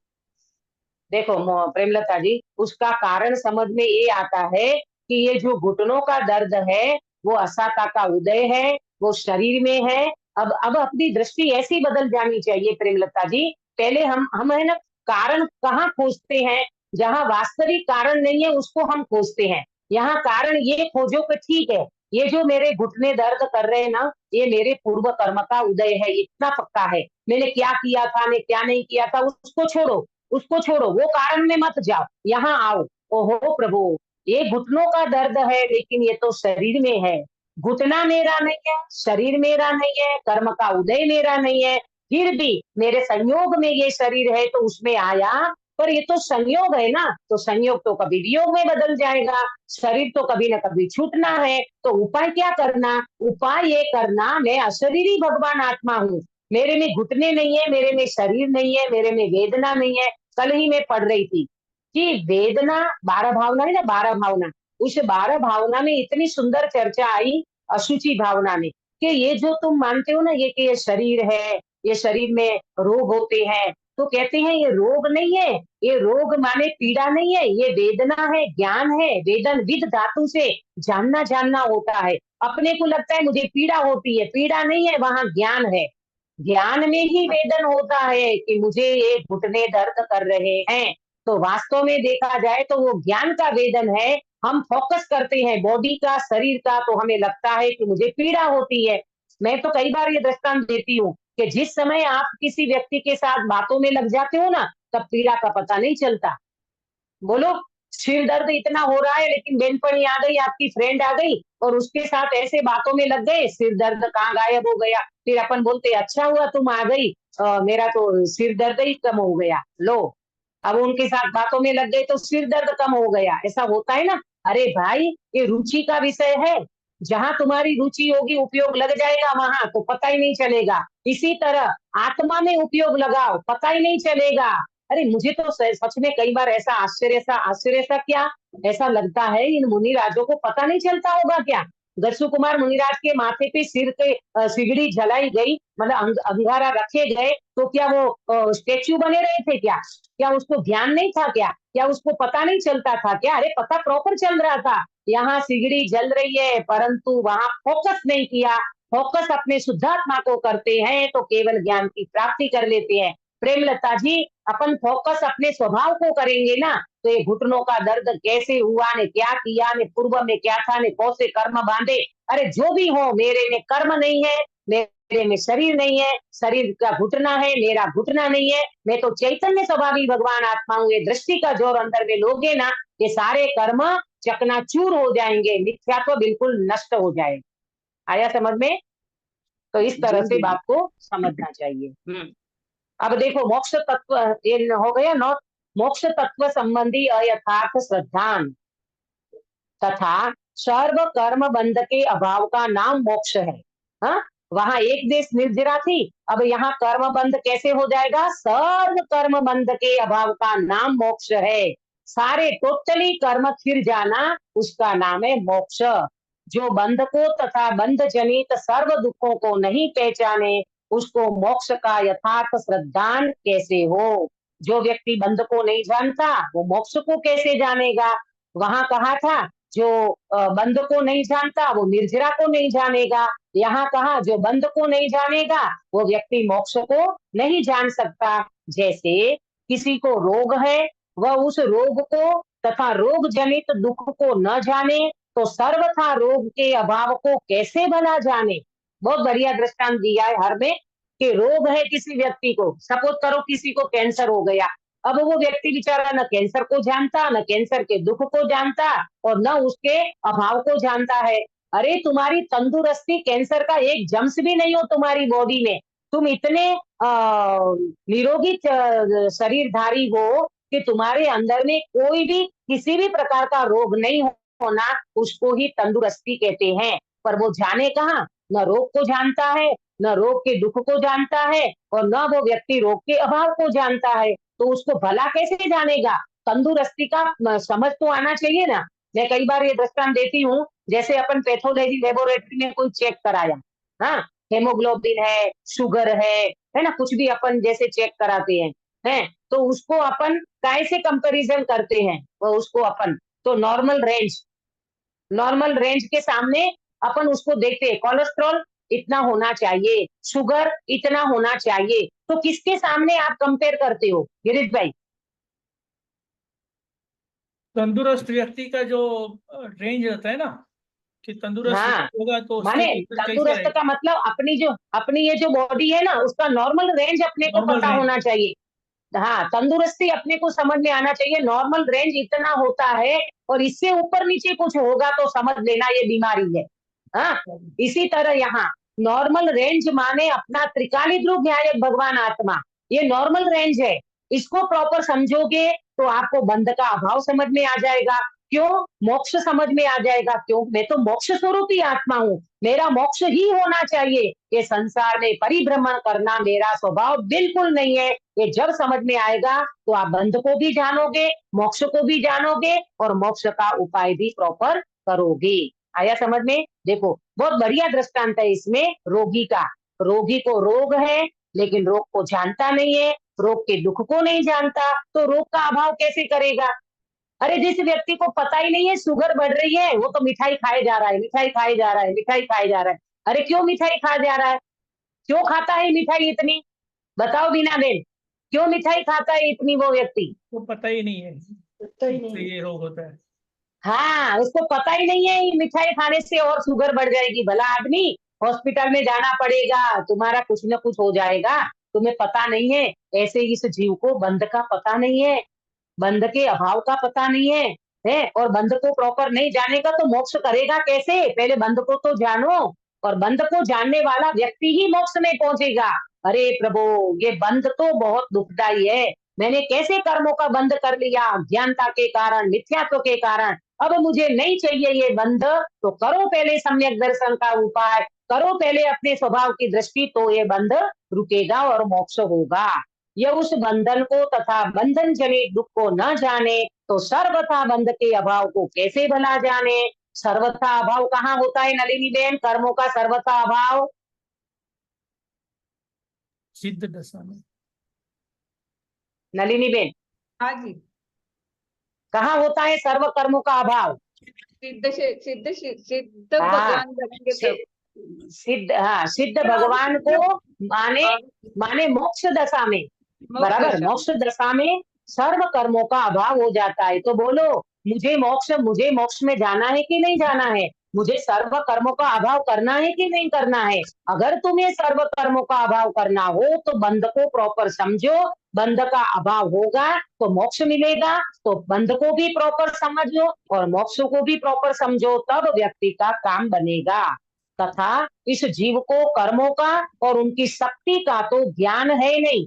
देखो प्रेमलता जी, उसका कारण समझ में ये आता है कि ये जो घुटनों का दर्द है, वो असाता का उदय है, वो शरीर में है। अब अपनी दृष्टि ऐसी बदल जानी चाहिए प्रेमलता जी। पहले हम है ना, कारण कहाँ खोजते हैं? जहाँ वास्तविक कारण नहीं है उसको हम खोजते हैं। यहाँ कारण ये खोजो कि ठीक है, ये जो मेरे घुटने दर्द कर रहे हैं ना, ये मेरे पूर्व कर्म का उदय है, इतना पक्का है। मैंने क्या किया था, मैं क्या नहीं किया था, उसको छोड़ो, उसको छोड़ो, वो कारण में मत जाओ, यहाँ आओ। ओहो प्रभु, ये घुटनों का दर्द है, लेकिन ये तो शरीर में है। घुटना मेरा नहीं है, शरीर मेरा नहीं है, कर्म का उदय मेरा नहीं है, फिर भी मेरे संयोग में ये शरीर है तो उसमें आया, पर ये तो संयोग है ना, तो संयोग तो कभी वियोग में बदल जाएगा, शरीर तो कभी ना कभी छूटना है। तो उपाय क्या करना? उपाय ये करना, मैं अशरीरी भगवान आत्मा हूँ, मेरे में घुटने नहीं है, मेरे में शरीर नहीं है, मेरे में वेदना नहीं है। कल ही मैं पढ़ रही थी कि वेदना 12 भावना है ना, 12 भावना, उस 12 भावना में इतनी सुंदर चर्चा आई अशुचि भावना में, कि ये जो तुम मानते हो ना, ये कि ये शरीर है, ये शरीर में रोग होते हैं, तो कहते हैं ये रोग नहीं है, ये रोग माने पीड़ा नहीं है, ये वेदना है, ज्ञान है। वेदन विद धातु से जानना जानना होता है। अपने को लगता है मुझे पीड़ा होती है, पीड़ा नहीं है, वहां ज्ञान है। ज्ञान में ही वेदन होता है कि मुझे ये घुटने दर्द कर रहे हैं, तो वास्तव में देखा जाए तो वो ज्ञान का वेदन है। हम फोकस करते हैं बॉडी का, शरीर का, तो हमें लगता है कि मुझे पीड़ा होती है। मैं तो कई बार ये दृष्टांत देती हूँ कि जिस समय आप किसी व्यक्ति के साथ बातों में लग जाते हो ना, तब पीड़ा का पता नहीं चलता। बोलो, सिर दर्द इतना हो रहा है, लेकिन बेनपणी आ गई, आपकी फ्रेंड आ गई और उसके साथ ऐसे बातों में लग गए, सिर दर्द कहाँ गायब हो गया। फिर अपन बोलते अच्छा हुआ तुम आ गई, मेरा तो सिर दर्द ही कम हो गया। लो, अब उनके साथ बातों में लग गए तो सिर दर्द कम हो गया, ऐसा होता है ना। अरे भाई, ये रुचि का विषय है, जहां तुम्हारी रुचि होगी उपयोग लग जाएगा, वहां तो पता ही नहीं चलेगा। इसी तरह आत्मा में उपयोग लगाओ, पता ही नहीं चलेगा। अरे मुझे तो सच में कई बार ऐसा आश्चर्य सा क्या ऐसा लगता है, इन मुनि राजों को पता नहीं चलता होगा क्या? दस्यु कुमार मुनिराज के माथे पे सिर पे सिगड़ी जलाई गई, मतलब अंगारा रखे गए, तो क्या वो स्टेच्यू बने रहे थे क्या? क्या उसको ध्यान नहीं था क्या? क्या उसको पता नहीं चलता था क्या? अरे पता प्रॉपर चल रहा था, यहाँ सिगड़ी जल रही है, परंतु वहां फोकस नहीं किया। फोकस अपने शुद्धात्मा को करते हैं तो केवल ज्ञान की प्राप्ति कर लेते हैं। प्रेमलता जी, अपन फोकस अपने स्वभाव को करेंगे ना, तो ये घुटनों का दर्द कैसे हुआ, ने क्या किया, ने पूर्व में क्या था, ने कौन से कर्म बांधे, अरे जो भी हो, मेरे में कर्म नहीं है, मेरे में शरीर नहीं है, शरीर का घुटना है, मेरा घुटना नहीं है, मैं तो चैतन्य स्वभावी भगवान आत्मा हूँ। ये दृष्टि का जोर अंदर में लोगे ना, ये सारे कर्म चकनाचूर हो जाएंगे, मिथ्यात्व बिल्कुल नष्ट हो जाएगा। आया समझ में? तो इस तरह से बात को समझना चाहिए। अब देखो, मोक्ष तत्व ये हो गया नौ, मोक्ष तत्व संबंधी अयथार्थ श्रद्धान तथा सर्व कर्म बंध के अभाव का नाम मोक्ष है। हाँ, वहां एक देश निर्जरा थी, अब यहाँ कर्म बंध कैसे हो जाएगा? सर्व कर्म बंध के अभाव का नाम मोक्ष है। सारे टोटली कर्म फिर जाना, उसका नाम है मोक्ष। जो बंध को तथा बंध जनित सर्व दुखों को नहीं पहचाने, उसको मोक्ष का यथार्थ श्रद्धान कैसे हो? जो व्यक्ति बंध को नहीं जानता, वो मोक्ष को कैसे जानेगा? वहां कहा था जो बंध को नहीं जानता वो निर्जरा को नहीं जानेगा। यहाँ कहा जो बंध को नहीं जानेगा वो व्यक्ति मोक्ष को नहीं जान सकता। जैसे किसी को रोग है, वह उस रोग को तथा रोग जनित दुख को न जाने, तो सर्वथा रोग के अभाव को कैसे भला जाने? बहुत बढ़िया दृष्टांत दिया है हर में, कि रोग है किसी व्यक्ति को, सपोज करो किसी को कैंसर हो गया, अब वो व्यक्ति बेचारा न कैंसर को जानता, न कैंसर के दुख को जानता, और न उसके अभाव को जानता है। अरे तुम्हारी तंदुरुस्ती, कैंसर का एक जम्स भी नहीं हो तुम्हारी बॉडी में, तुम इतने निरोगी शरीरधारी हो कि तुम्हारे अंदर में कोई भी किसी भी प्रकार का रोग नहीं होना, उसको ही तंदुरुस्ती कहते हैं। पर वो जाने कहाँ? न रोग को जानता है, न रोग के दुख को जानता है, और न वो व्यक्ति रोग के अभाव को जानता है, तो उसको भला कैसे जानेगा? तंदुरुस्ती का समझ तो आना चाहिए ना। मैं कई बार ये दृष्टांत देती हूँ, जैसे अपन पैथोलॉजी लेबोरेटरी में कोई चेक कराया, हाँ, हेमोग्लोबिन है, शुगर है ना, कुछ भी अपन जैसे चेक कराते हैं, तो उसको अपन कैसे कंपैरिजन करते हैं? वो उसको अपन तो नॉर्मल रेंज के सामने अपन उसको देखते हैं, कोलेस्ट्रॉल इतना होना चाहिए, शुगर इतना होना चाहिए, तो किसके सामने आप कंपेयर करते हो गिरीश भाई? तंदुरुस्त व्यक्ति का जो रेंज रहता है ना, कि तंदुरुस्त हाँ, होगा तो उसके माने ऊपर कैसे तंदुरुस्त आएगा? का मतलब अपनी ये जो बॉडी है ना, उसका नॉर्मल रेंज अपने को Normal पता range. होना चाहिए। हाँ, तंदुरुस्ती अपने को समझ में आना चाहिए, नॉर्मल रेंज इतना होता है, और इससे ऊपर नीचे कुछ होगा तो समझ लेना ये बीमारी है। हाँ, इसी तरह यहाँ नॉर्मल रेंज माने अपना त्रिकालिक रूप न्यायक भगवान आत्मा, ये नॉर्मल रेंज है। इसको प्रॉपर समझोगे तो आपको बंध का अभाव समझ में आ जाएगा। क्यों? मोक्ष समझ में आ जाएगा। क्यों? मैं तो मोक्ष स्वरूप ही आत्मा हूँ, मेरा मोक्ष ही होना चाहिए। ये संसार में परिभ्रमण करना मेरा स्वभाव बिल्कुल नहीं है। ये जब समझ में आएगा तो आप बंध को भी जानोगे, मोक्ष को भी जानोगे, और मोक्ष का उपाय भी प्रॉपर करोगे। आया समझ में? देखो, बहुत बढ़िया दृष्टांत है इसमें रोगी का। रोगी को रोग है, लेकिन रोग को जानता नहीं है, रोग के दुख को नहीं जानता, तो रोग का अभाव कैसे करेगा? अरे जिस व्यक्ति को पता ही नहीं है शुगर बढ़ रही है, वो तो मिठाई खाए जा रहा है, मिठाई खाए जा रहा है, मिठाई खाए जा रहा है। अरे क्यों मिठाई खा जा रहा है? क्यों खाता है मिठाई इतनी? बताओ बीना बेन, क्यों मिठाई खाता है इतनी वो व्यक्ति? वो पता ही नहीं है पता ही तो नहीं। ये रोग होता है। हाँ, उसको पता ही नहीं है ये मिठाई खाने से और शुगर बढ़ जाएगी। भला आदमी, हॉस्पिटल में जाना पड़ेगा, तुम्हारा कुछ न कुछ हो जाएगा, तुम्हें पता नहीं है। ऐसे इस जीव को बंध का पता नहीं है, बंध के अभाव का पता नहीं है, और बंध को प्रॉपर नहीं जानेगा तो मोक्ष करेगा कैसे? पहले बंध को तो जानो, और बंध को जानने वाला व्यक्ति ही मोक्ष में पहुंचेगा। अरे प्रभु, ये बंध तो बहुत दुखदाई है। मैंने कैसे कर्मों का बंध कर लिया, अज्ञानता के कारण, मिथ्यात्व के कारण। अब मुझे नहीं चाहिए ये बंध, तो करो पहले सम्यक दर्शन का उपाय, करो पहले अपने स्वभाव की दृष्टि, तो ये बंध रुकेगा और मोक्ष होगा। यह उस बंधन को तथा बंधन जनित दुख को न जाने तो सर्वथा बंध के अभाव को कैसे भला जाने? सर्वथा अभाव कहाँ होता है नलिनी बेन? कर्मों का सर्वथा अभाव सिद्ध दशा में। नलिनी बेन, हाँ जी, कहाँ होता है सर्व कर्मों का अभाव? सिद्ध हाँ, भगवान बनेंगे तब। सिद्ध भगवान को माने मोक्ष दशा में, बराबर, मोक्ष दशा में सर्व कर्मों का अभाव हो जाता है। तो बोलो, मुझे मोक्ष में जाना है कि नहीं जाना है? मुझे सर्व कर्मों का अभाव करना है कि नहीं करना है? अगर तुम्हें सर्व कर्मों का अभाव करना हो तो बंध को प्रॉपर समझो, बंध का अभाव होगा तो मोक्ष मिलेगा, तो बंध को भी प्रॉपर समझो और मोक्ष को भी प्रॉपर समझो, तब व्यक्ति का काम बनेगा। तथा इस जीव को कर्मों का और उनकी शक्ति का तो ज्ञान है नहीं,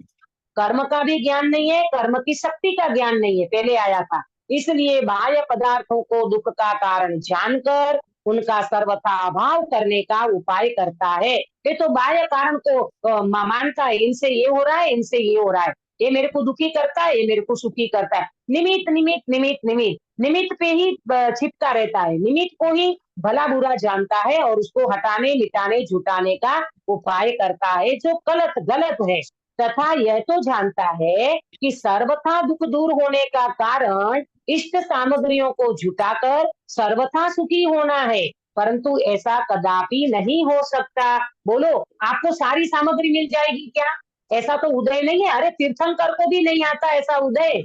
कर्म का भी ज्ञान नहीं है, कर्म की शक्ति का ज्ञान नहीं है, पहले आया था। इसलिए बाह्य पदार्थों को दुख का कारण जानकर उनका सर्वथा अभाव करने का उपाय करता है। ये तो बाह्य कारण को मानता है, इनसे ये हो रहा है, इनसे ये हो रहा है, ये मेरे को दुखी करता है, ये मेरे को सुखी करता है। निमित्त निमित्त निमित्त निमित्त निमित्त पे ही छिपका रहता है, निमित्त को ही भला बुरा जानता है और उसको हटाने, मिटाने, जुटाने का उपाय करता है, जो गलत है। तथा यह तो जानता है कि सर्वथा दुख दूर होने का कारण इष्ट सामग्रियों को जुटाकर सर्वथा सुखी होना है, परंतु ऐसा कदापि नहीं हो सकता। बोलो, आपको सारी सामग्री मिल जाएगी क्या? ऐसा तो उदय नहीं है। अरे तीर्थंकर को भी नहीं आता ऐसा उदय।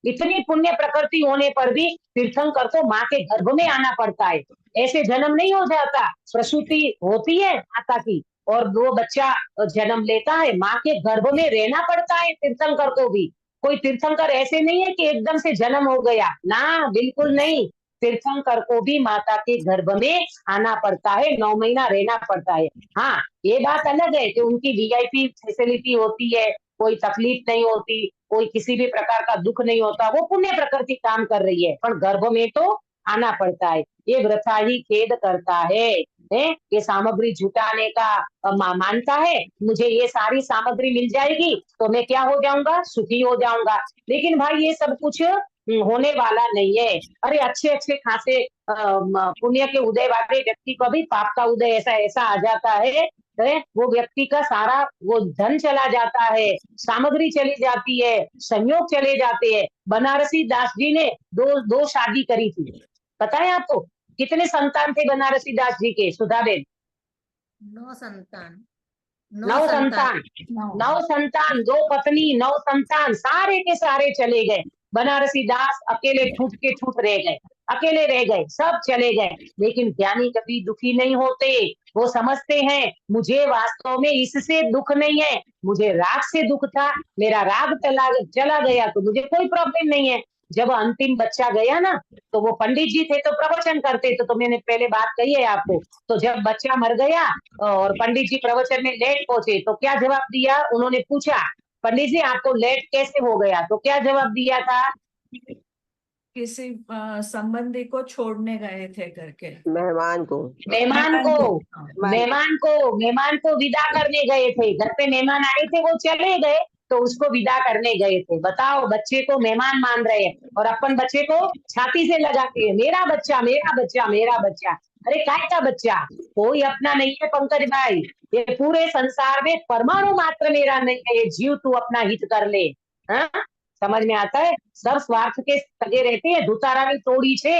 इतनी पुण्य प्रकृति होने पर भी तीर्थंकर को माँ के गर्भ में आना पड़ता है, ऐसे जन्म नहीं हो जाता। प्रसूति होती है माता की और वो बच्चा जन्म लेता है, माँ के गर्भ में रहना पड़ता है तीर्थंकर को भी। कोई तीर्थंकर ऐसे नहीं है कि एकदम से जन्म हो गया, ना, बिल्कुल नहीं। तीर्थंकर को भी माता के गर्भ में आना पड़ता है, 9 महीना रहना पड़ता है। हाँ, ये बात अलग है कि उनकी वीआईपी फैसिलिटी होती है, कोई तकलीफ नहीं होती, कोई किसी भी प्रकार का दुख नहीं होता, वो पुण्य प्रकृति काम कर रही है, पर गर्भ में तो आना पड़ता है। ये वृथा ही खेद करता है, ये सामग्री जुटाने का मानता है, मुझे ये सारी सामग्री मिल जाएगी तो मैं क्या हो जाऊंगा? सुखी हो जाऊंगा। लेकिन भाई ये सब कुछ होने वाला नहीं है। अरे अच्छे खासे पुण्य के उदय वाले व्यक्ति को भी पाप का उदय ऐसा आ जाता है, वो व्यक्ति का सारा वो धन चला जाता है, सामग्री चली जाती है, संयोग चले जाते हैं। बनारसी दास जी ने दो शादी करी थी, पता है आपको? कितने संतान थे बनारसी दास जी के, सुधाबेन? 9 संतान। 9 संतान, 9 संतान, 2 पत्नी, 9 संतान, सारे के सारे चले गए। बनारसी दास अकेले ठूठ के ठूठ रह गए, अकेले रह गए, सब चले गए। लेकिन ज्ञानी कभी दुखी नहीं होते, वो समझते हैं मुझे वास्तव में इससे दुख नहीं है, मुझे राग से दुख था, मेरा राग चला गया तो मुझे कोई प्रॉब्लम नहीं है। जब अंतिम बच्चा गया ना, तो वो पंडित जी थे तो प्रवचन करते थे, तो मैंने पहले बात कही है आपको। तो जब बच्चा मर गया और पंडित जी प्रवचन में लेट पहुंचे, तो क्या जवाब दिया? उन्होंने पूछा, पंडित जी आपको लेट कैसे हो गया? तो क्या जवाब दिया था? किसी संबंधी को छोड़ने गए थे करके। मेहमान को। मेहमान को मेहमान को विदा करने गए थे। घर पे मेहमान आए थे, वो चले गए, तो उसको विदा करने गए थे। बताओ, बच्चे को मेहमान मान रहे हैं और अपन बच्चे को छाती से लगाते हैं, मेरा बच्चा मेरा बच्चा मेरा बच्चा। अरे काय का बच्चा? कोई अपना नहीं है पंकज भाई, ये पूरे संसार में परमाणु मात्र मेरा नहीं है। ये जीव तू अपना हित कर ले। हाँ, समझ में आता है? सब स्वार्थ के सगे रहते हैं। धुतारानी तोड़ी छे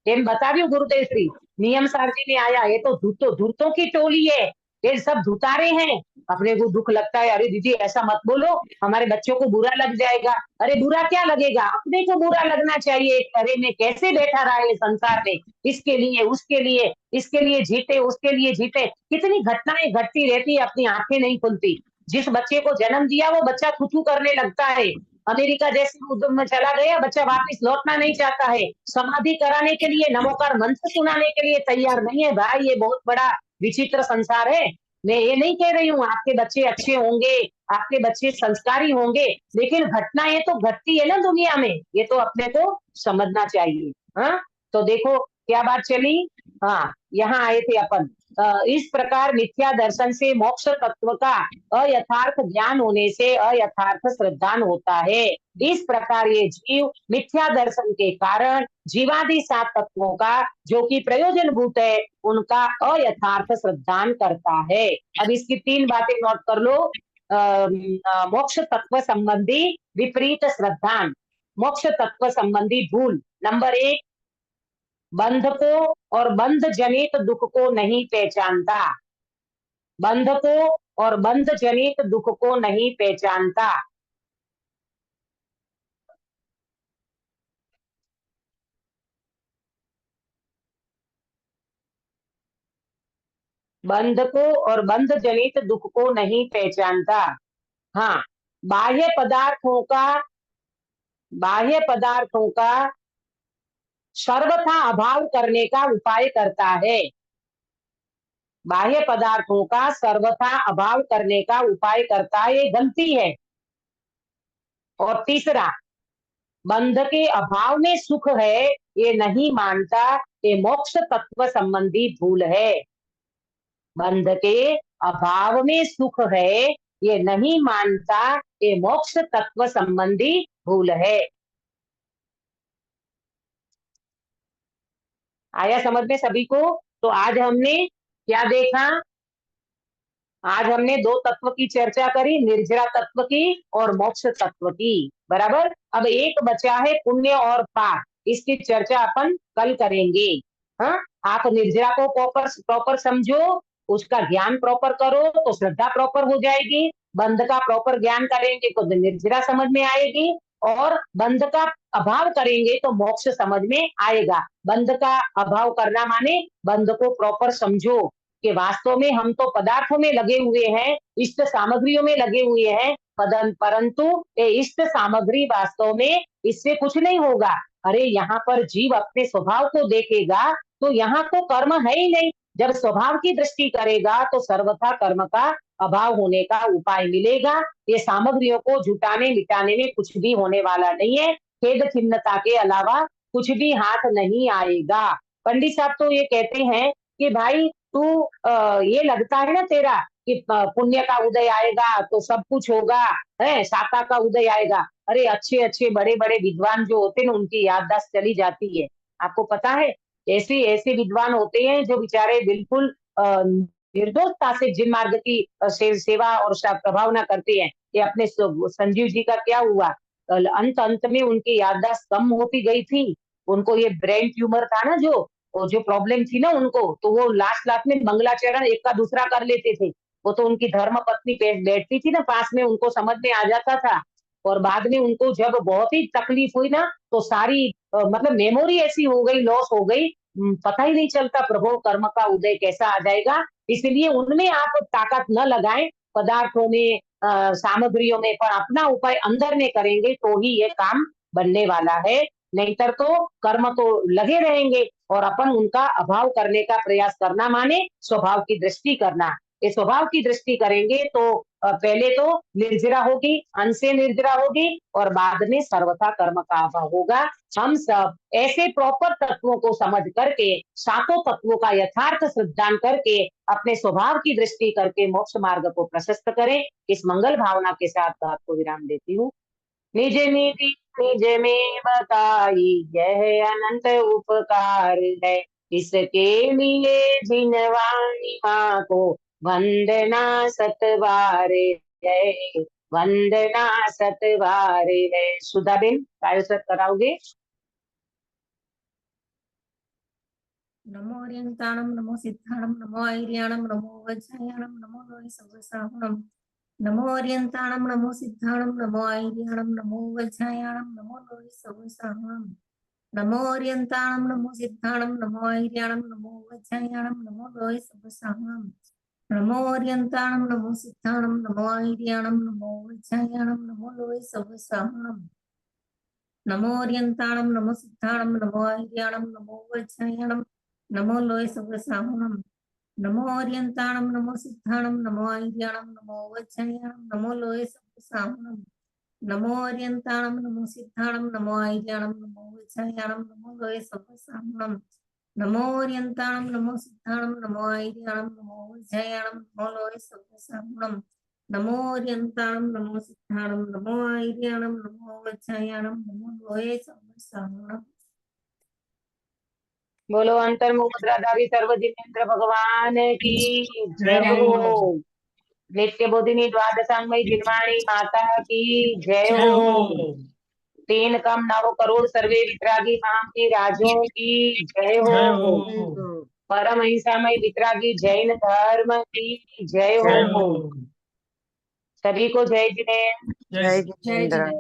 એમ બતાવ્યું ગુરુદેવશ્રી નિયમ સારજી ने आया, ये तो धूर्तों की टोली है, ये सब धुतारे हैं। अपने को दुख लगता है, अरे दीदी ऐसा मत बोलो, हमारे बच्चों को बुरा लग जाएगा। अरे बुरा क्या लगेगा, अपने को बुरा लगना चाहिए। अरे मैं कैसे बैठा रहा है संसार में, इसके लिए उसके लिए, इसके लिए जीते उसके लिए जीते। कितनी घटनाएं घटती रहती है, अपनी आंखें नहीं खुलती। जिस बच्चे को जन्म दिया वो बच्चा थू करने लगता है। अमेरिका जैसे उद्यम में चला गया, बच्चा वापस लौटना नहीं चाहता है। समाधि कराने के लिए, नमोकार मंत्र सुनाने के लिए तैयार नहीं है। भाई ये बहुत बड़ा विचित्र संसार है। मैं ये नहीं कह रही हूँ आपके बच्चे अच्छे होंगे, आपके बच्चे संस्कारी होंगे, लेकिन घटनाएं तो घटती है ना दुनिया में, ये तो अपने को समझना चाहिए। हाँ, तो देखो क्या बात चली। हाँ, यहाँ आए थे अपन। इस प्रकार मिथ्या दर्शन से मोक्ष तत्व का अयथार्थ ज्ञान होने से अयथार्थ श्रद्धान होता है। इस प्रकार ये जीव मिथ्या दर्शन के कारण जीवादि 7 तत्वों का जो कि प्रयोजन भूत है, उनका अयथार्थ श्रद्धान करता है। अब इसकी 3 बातें नोट कर लो। मोक्ष तत्व संबंधी विपरीत श्रद्धान, मोक्ष तत्व संबंधी भूल। नंबर 1, बंध को और बंध जनित दुख को नहीं पहचानता, बंध को और बंध जनित दुख को नहीं पहचानता। बंध को और बंध जनित दुख को नहीं पहचानता। हाँ, बाह्य पदार्थों का सर्वथा अभाव करने का उपाय करता है। बाह्य पदार्थों का सर्वथा अभाव करने का उपाय करता है, ये गलती है। और तीसरा, बंध के अभाव में सुख है ये नहीं मानता, ये मोक्ष तत्व संबंधी भूल है। बंध के अभाव में सुख है ये नहीं मानता, ये मोक्ष तत्व संबंधी भूल है। आया समझ में सभी को? तो आज हमने क्या देखा? आज हमने 2 तत्व की चर्चा करी, निर्जरा तत्व की और मोक्ष तत्व की। बराबर। अब एक बचा है पुण्य और पाप, इसकी चर्चा अपन कल करेंगे। हाँ, आप निर्जरा को प्रॉपर समझो, उसका ज्ञान प्रॉपर करो तो श्रद्धा प्रॉपर हो जाएगी। बंध का प्रॉपर ज्ञान करेंगे तो निर्जरा समझ में आएगी, और बंध का अभाव करेंगे तो मोक्ष समझ में आएगा। बंध का अभाव करना माने बंध को प्रॉपर समझो कि वास्तव में हम तो पदार्थों में लगे हुए हैं, इष्ट सामग्रियों में लगे हुए हैं, परंतु ये इष्ट सामग्री वास्तव में इससे कुछ नहीं होगा। अरे यहाँ पर जीव अपने स्वभाव को देखेगा तो यहाँ तो कर्म है ही नहीं। जब स्वभाव की दृष्टि करेगा तो सर्वथा कर्म का अभाव होने का उपाय मिलेगा। ये सामग्रियों को जुटाने मिटाने में कुछ भी होने वाला नहीं है। खेद खिन्नता के अलावा कुछ भी हाथ नहीं आएगा। पंडित साहब तो ये कहते हैं कि भाई तू ये लगता है ना तेरा कि पुण्य का उदय आएगा तो सब कुछ होगा, है शाखा का उदय आएगा। अरे अच्छे अच्छे बड़े बड़े विद्वान जो होते हैं उनकी याददाश्त चली जाती है। आपको पता है, ऐसे विद्वान होते हैं जो बेचारे बिल्कुल निर्दोषता से जिन मार्ग की सेवा और प्रभावना करते हैं। ये अपने संजीव जी का क्या हुआ, अंत में उनकी याददाश्त कम होती गई थी। उनको ये ब्रेन ट्यूमर था ना, जो प्रॉब्लम थी ना उनको, तो वो लास्ट में मंगलाचरण एक का दूसरा कर लेते थे। वो तो उनकी धर्म पत्नी बैठती थी ना पास में, उनको समझ में आ जाता था और बाद में उनको जब बहुत ही तकलीफ हुई ना, तो सारी मतलब मेमोरी ऐसी हो गई, लॉस हो गई, पता ही नहीं चलता प्रभु कर्म का उदय कैसा आ जाएगा। इसलिए उनमें आप ताकत न लगाएं, पदार्थों में, सामग्रियों में, पर अपना उपाय अंदर में करेंगे तो ही ये काम बनने वाला है। नहींतर तो कर्म तो लगे रहेंगे और अपन उनका अभाव करने का प्रयास करना माने स्वभाव की दृष्टि करना। ये स्वभाव की दृष्टि करेंगे तो पहले तो निर्जरा होगी, अंश से निर्जरा होगी और बाद में सर्वथा कर्म का अभाव होगा। हम सब ऐसे प्रॉपर तत्वों को समझ करके, सातों तत्वों का यथार्थ सिद्धांत करके, अपने स्वभाव की दृष्टि करके मोक्ष मार्ग को प्रशस्त करें। इस मंगल भावना के साथ आपको विराम देती हूँ। निज निधि निज में बताई, यह अनंत उपकार है, इसके लिए जिनवाणी माँ को वंदना सतबार है, वंदना सतबार है। सुधाबेन प्रायोजक कराओगे? नमो ओरियंताणम नमो सिद्धाणम नमो ऐर्याणम नमो वज्रयाणम नमो लोहि सर्वसाहुणम नमो ओरियंताणम नमो सिद्धाणम नमो ऐर्याणम नमो वज्रयाणम नमो लोहि सर्वसाहुणम नमो ओरियंताणम नमो सिद्धाणम नमो ऐर्याणम नमो वज्रयाणम नमो लोहि सर्वसाहुणम नमो ओरियंताणम नमो सिद्धाणम नमो ऐर्याणम नमो वज्रयाणम नमो लोहि सर्वसाहुणम नमो ओरियंताणम नमो सिद्धाणम नमो ऐर्याणम नमो वज्रयाणम नमो लोहि सर्वसाहुणम नमो ओरियंताणम नमो सिद्धाणम नमो ऐर्याणम नमो वज्रयाणम नमो लोहि सर्वसाहुणम नमो ओरियंताणम नमो सिद्धाणम नमो ऐर्याणम नमो वज्रयाणम नमो लोहि सर्वसाहुणम नमो ओरियंताणम नमो सिद्धाणम नमो ऐर्याणम नमो वज्रयाणम नमो लोहि सर्वसाहुणम नमो ओरियंताणम नमो सिद्धाणम नमो ऐर्याणम नमो वज्रयाणम नमो लोहि सर्वसाहुणम। बोलो अंतर्मुख मुद्राधारी सर्वजिनेन्द्र भगवान की जय जय हो। हो। नित्य बोधिनी द्वादशांगमयी जिनवाणी माता की जय जय हो। हो। 3 कम 9 करोड़ सर्वे वितरागी माम की राजों की जय जय हो। हो। परम अहिंसामय वितरागी जैन धर्म की जय जय हो। हो। सभी को जय जिनेन्द्र। जय जय श्री- जय जिनेन्द्र। जिनेन्द्र।